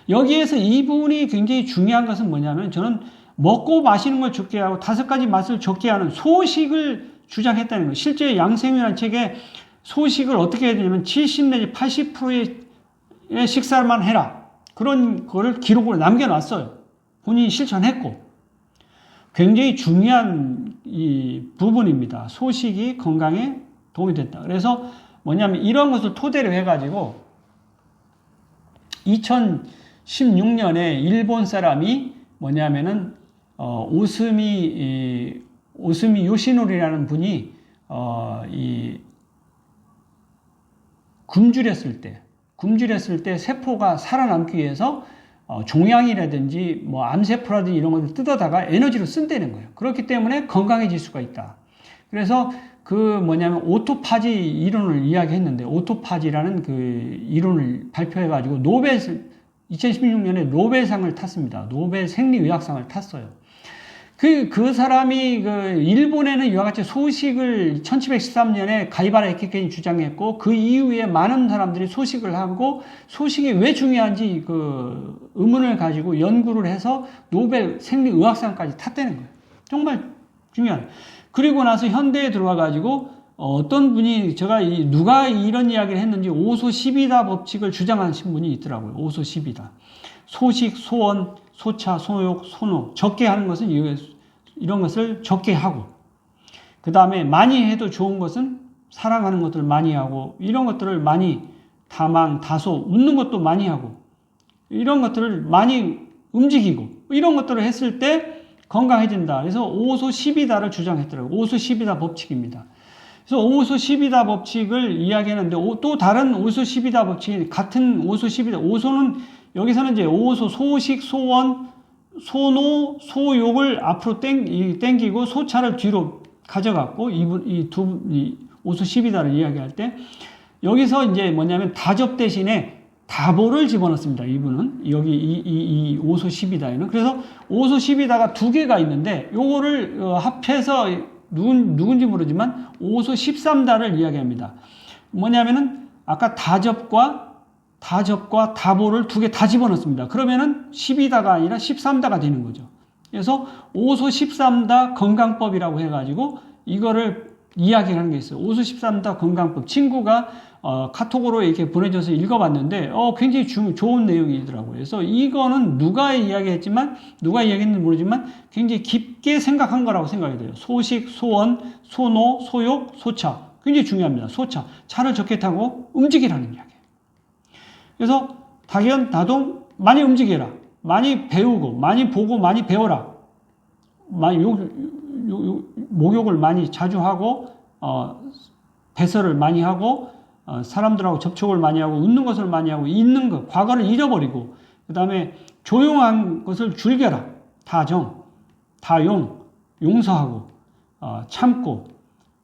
여기에서 이분이 굉장히 중요한 것은 뭐냐면 저는 먹고 마시는 걸 적게 하고 5가지 맛을 적게 하는 소식을 주장했다는 거예요. 실제 양생이라는 책에 소식을 어떻게 해야 되냐면 70 내지 80%의 식사만 해라. 그런 거를 기록으로 남겨놨어요. 본인이 실천했고. 굉장히 중요한 이 부분입니다. 소식이 건강에 도움이 됐다. 그래서 뭐냐면 이런 것을 토대로 해가지고 2016년에 일본 사람이 뭐냐면은 오스미 요시노리라는 분이 이 굶주렸을 때 세포가 살아남기 위해서 종양이라든지 뭐 암세포라든지 이런 것을 뜯어다가 에너지로 쓴다는 거예요. 그렇기 때문에 건강해질 수가 있다. 그래서 그 뭐냐면 오토파지 이론을 이야기했는데 오토파지라는 그 이론을 발표해가지고 2016년에 노벨상을 탔습니다. 노벨 생리의학상을 탔어요. 그 사람이 일본에는 이와 같이 소식을 1713년에 가이바라 에키켄이 주장했고, 그 이후에 많은 사람들이 소식을 하고, 소식이 왜 중요한지 의문을 가지고 연구를 해서 노벨 생리의학상까지 탔다는 거예요. 정말 중요한. 그리고 나서 현대에 들어와 가지고 어떤 분이 누가 이런 이야기를 했는지 오소 12다 법칙을 주장하신 분이 있더라고요. 오소 12다. 소식, 소원, 소차, 소욕, 소노. 적게 하는 것은 이런 것을 적게 하고, 그 다음에 많이 해도 좋은 것은 사랑하는 것들을 많이 하고, 이런 것들을 많이 다망, 다소, 웃는 것도 많이 하고, 이런 것들을 많이 움직이고, 이런 것들을 했을 때 건강해진다. 그래서 오소 12다를 주장했더라고요. 오소 12다 법칙입니다. 그래서 오소 12다 법칙을 이야기하는데, 또 다른 오소 12다 법칙이 같은 오소 12다. 오소는 여기서는 이제 오소, 소식, 소원, 소노, 소욕을 앞으로 땡기고 소차를 뒤로 가져갔고, 이 오소 12다를 이야기할 때, 여기서 이제 뭐냐면 다접 대신에 다보를 집어넣습니다. 이분은. 여기 이 오소 12다에는. 그래서 오소 12다가 두 개가 있는데, 요거를 합해서 누군지 모르지만 오소 13다를 이야기합니다. 뭐냐면은 아까 다접과 다보를 두 개 다 집어넣습니다. 그러면은 12다가 아니라 13다가 되는 거죠. 그래서 오소 13다 건강법이라고 해가지고 이거를 이야기하는 게 있어요. 오소 13다 건강법. 친구가 카톡으로 이렇게 보내줘서 읽어봤는데 굉장히 좋은 내용이더라고요. 그래서 이거는 누가 이야기했는지 모르지만 굉장히 깊게 생각한 거라고 생각이 돼요. 소식, 소원, 소노, 소욕, 소차. 굉장히 중요합니다. 소차. 차를 적게 타고 움직이라는 이야기예요. 그래서 다동 많이 움직여라. 많이 배우고, 많이 보고, 많이 배워라. 목욕을 많이 자주 하고, 배설을 많이 하고, 사람들하고 접촉을 많이 하고, 웃는 것을 많이 하고, 있는 것, 과거를 잊어버리고, 그 다음에 조용한 것을 즐겨라. 다정, 다용, 용서하고, 참고,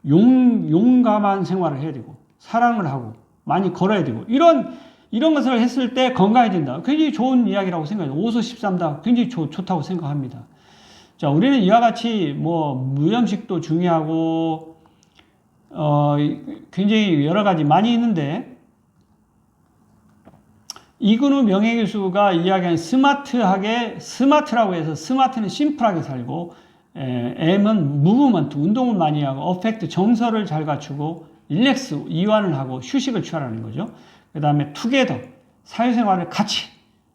용감한 생활을 해야 되고, 사랑을 하고, 많이 걸어야 되고, 이런 것을 했을 때 건강해진다. 굉장히 좋은 이야기라고 생각해요. 오소 13다 굉장히 좋다고 생각합니다. 자, 우리는 이와 같이 무염식도 중요하고, 굉장히 여러 가지 많이 있는데, 이근우 명예교수가 이야기한 스마트라고 해서 스마트는 심플하게 살고, M은 무브먼트, 운동을 많이 하고, 어펙트, 정서를 잘 갖추고, 릴렉스, 이완을 하고, 휴식을 취하라는 거죠. 그 다음에 투게더, 사회생활을 같이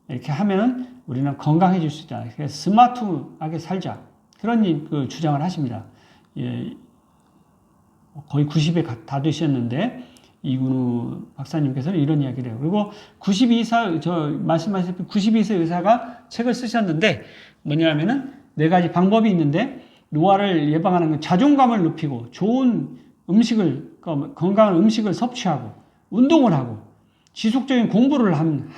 이렇게 하면은 우리는 건강해질 수 있다. 그래서 스마트하게 살자. 그런 주장을 하십니다. 예, 거의 90에 다 되셨는데, 이근우 박사님께서는 이런 이야기를 해요. 그리고 92세 의사가 책을 쓰셨는데, 뭐냐면은 4가지 방법이 있는데, 노화를 예방하는 건 자존감을 높이고, 좋은 음식을, 건강한 음식을 섭취하고, 운동을 하고, 지속적인 공부를 하면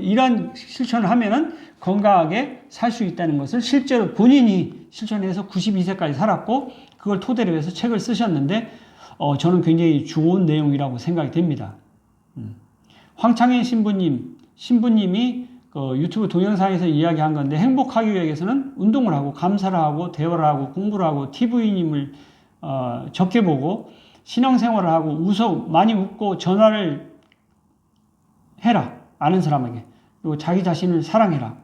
이런 실천을 하면은 건강하게 살 수 있다는 것을 실제로 본인이 실천해서 92세까지 살았고, 그걸 토대로 해서 책을 쓰셨는데, 저는 굉장히 좋은 내용이라고 생각이 됩니다. 황창현 신부님이 유튜브 동영상에서 이야기한 건데, 행복하기 위해서는 운동을 하고, 감사를 하고, 대화를 하고, 공부를 하고, TV님을 적게 보고, 신앙생활을 하고, 많이 웃고, 전화를 해라. 아는 사람에게. 그리고 자기 자신을 사랑해라.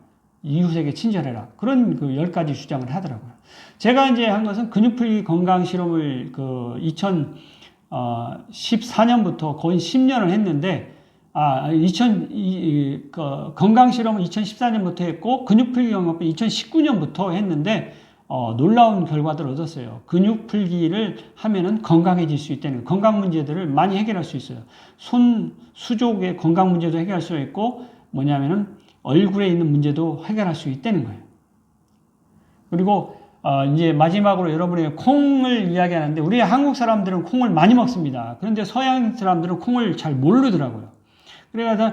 이웃에게 친절해라. 그런 10가지 주장을 하더라고요. 제가 이제 한 것은 근육풀기 건강 실험을 2014년부터 거의 10년을 했는데, 건강 실험은 2014년부터 했고, 근육풀기 건강법 2019년부터 했는데, 놀라운 결과들을 얻었어요. 근육풀기를 하면은 건강해질 수 있다는, 건강 문제들을 많이 해결할 수 있어요. 수족의 건강 문제도 해결할 수 있고, 뭐냐면은 얼굴에 있는 문제도 해결할 수 있다는 거예요. 그리고 이제 마지막으로 여러분에게 콩을 이야기하는데, 우리 한국 사람들은 콩을 많이 먹습니다. 그런데 서양 사람들은 콩을 잘 모르더라고요. 그래서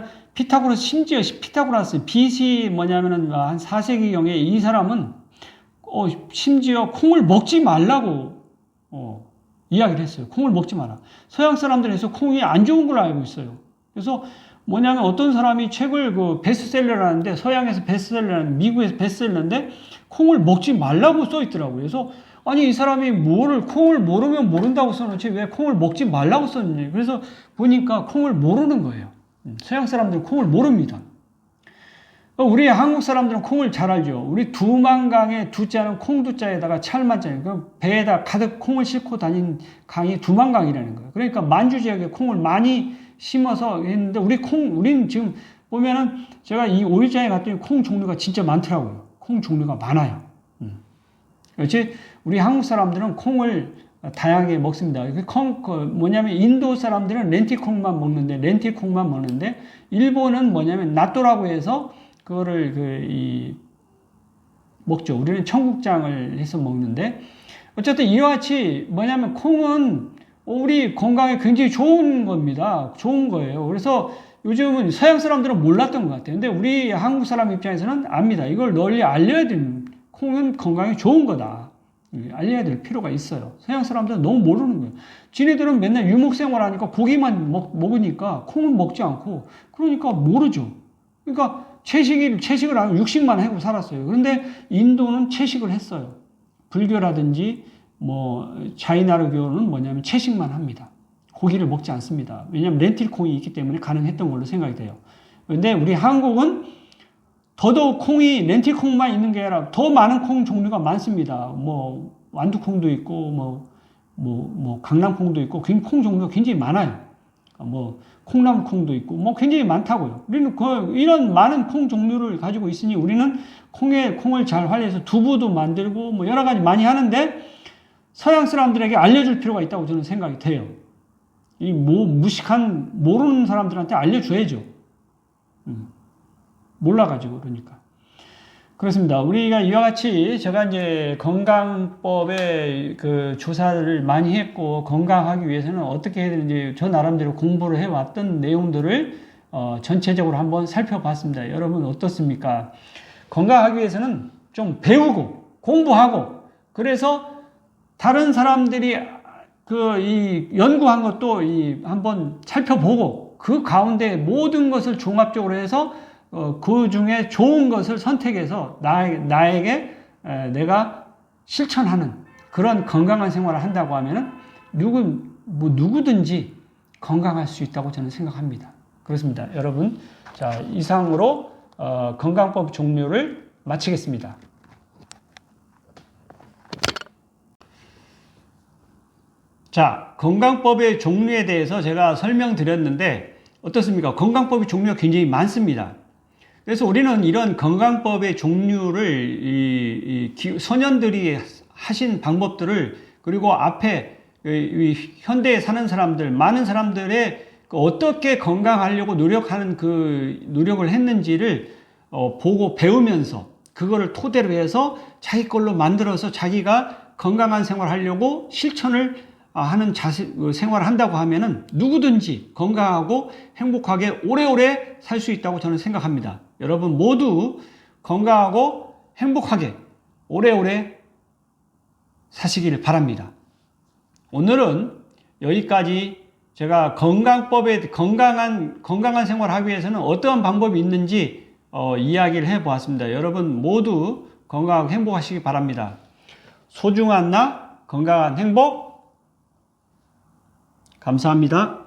심지어 피타고라스, BC 뭐냐면은 한 4세기경에 이 사람은 심지어 콩을 먹지 말라고 이야기를 했어요. 콩을 먹지 마라. 서양 사람들에서 콩이 안 좋은 걸 알고 있어요. 그래서 뭐냐면 어떤 사람이 책을 베스트셀러라는데, 서양에서 베스트셀러라는, 미국에서 베스트셀러인데, 콩을 먹지 말라고 써 있더라고요. 그래서 아니 이 사람이 콩을 모르면 모른다고 써놓지 왜 콩을 먹지 말라고 썼는지. 그래서 보니까 콩을 모르는 거예요. 서양 사람들은 콩을 모릅니다. 우리 한국 사람들은 콩을 잘 알죠. 우리 두만강의 두자는 콩두자에다가 찰만자예요. 그 배에다 가득 콩을 싣고 다닌 강이 두만강이라는 거예요. 그러니까 만주 지역에 콩을 많이 심어서 했는데 우리는 지금 보면은 제가 이 오일장에 갔더니 콩 종류가 진짜 많더라고요. 콩 종류가 많아요. 그렇지? 우리 한국 사람들은 콩을 다양하게 먹습니다. 뭐냐면 인도 사람들은 렌티콩만 먹는데 일본은 뭐냐면 나또라고 해서 그거를 먹죠. 우리는 청국장을 해서 먹는데 어쨌든 이와 같이 뭐냐면 콩은 우리 건강에 굉장히 좋은 겁니다. 좋은 거예요. 그래서 요즘은 서양 사람들은 몰랐던 것 같아요. 근데 우리 한국 사람 입장에서는 압니다. 이걸 널리 알려야 되는 콩은 건강에 좋은 거다. 알려야 될 필요가 있어요. 서양 사람들은 너무 모르는 거예요. 지네들은 맨날 유목생활 하니까 고기만 먹으니까 콩은 먹지 않고 그러니까 모르죠. 그러니까 채식을 안 하고 육식만 하고 살았어요. 그런데 인도는 채식을 했어요. 불교라든지 자이나르교는 뭐냐면 채식만 합니다. 고기를 먹지 않습니다. 왜냐하면 렌틸콩이 있기 때문에 가능했던 걸로 생각이 돼요. 그런데 우리 한국은 더더욱 콩이 렌틸콩만 있는 게 아니라 더 많은 콩 종류가 많습니다. 완두콩도 있고 강낭콩도 있고 콩 종류가 굉장히 많아요. 콩나물콩도 있고 굉장히 많다고요. 우리는 이런 많은 콩 종류를 가지고 있으니 우리는 콩을 잘 활용해서 두부도 만들고 여러 가지 많이 하는데 서양 사람들에게 알려줄 필요가 있다고 저는 생각이 돼요. 이 무식한 모르는 사람들한테 알려줘야죠. 몰라가지고 그러니까. 그렇습니다. 우리가 이와 같이 제가 이제 건강법의 조사를 많이 했고 건강하기 위해서는 어떻게 해야 되는지 저 나름대로 공부를 해왔던 내용들을 전체적으로 한번 살펴봤습니다. 여러분 어떻습니까? 건강하기 위해서는 좀 배우고 공부하고 그래서 다른 사람들이 이 연구한 것도 한번 살펴보고 그 가운데 모든 것을 종합적으로 해서 그 중에 좋은 것을 선택해서 나에게 내가 실천하는 그런 건강한 생활을 한다고 하면은 누구든지 건강할 수 있다고 저는 생각합니다. 그렇습니다. 여러분, 자, 이상으로 건강법 종류를 마치겠습니다. 자, 건강법의 종류에 대해서 제가 설명드렸는데 어떻습니까? 건강법의 종류가 굉장히 많습니다. 그래서 우리는 이런 건강법의 종류를 선현들이 하신 방법들을 그리고 앞에 현대에 사는 사람들, 많은 사람들의 어떻게 건강하려고 노력하는 노력을 했는지를 보고 배우면서 그거를 토대로 해서 자기 걸로 만들어서 자기가 건강한 생활을 하려고 실천을 하는 생활을 한다고 하면은 누구든지 건강하고 행복하게 오래오래 살 수 있다고 저는 생각합니다. 여러분 모두 건강하고 행복하게 오래오래 사시길 바랍니다. 오늘은 여기까지 제가 건강한 생활을 하기 위해서는 어떠한 방법이 있는지 이야기를 해보았습니다. 여러분 모두 건강하고 행복하시기 바랍니다. 소중한 나 건강한 행복 감사합니다.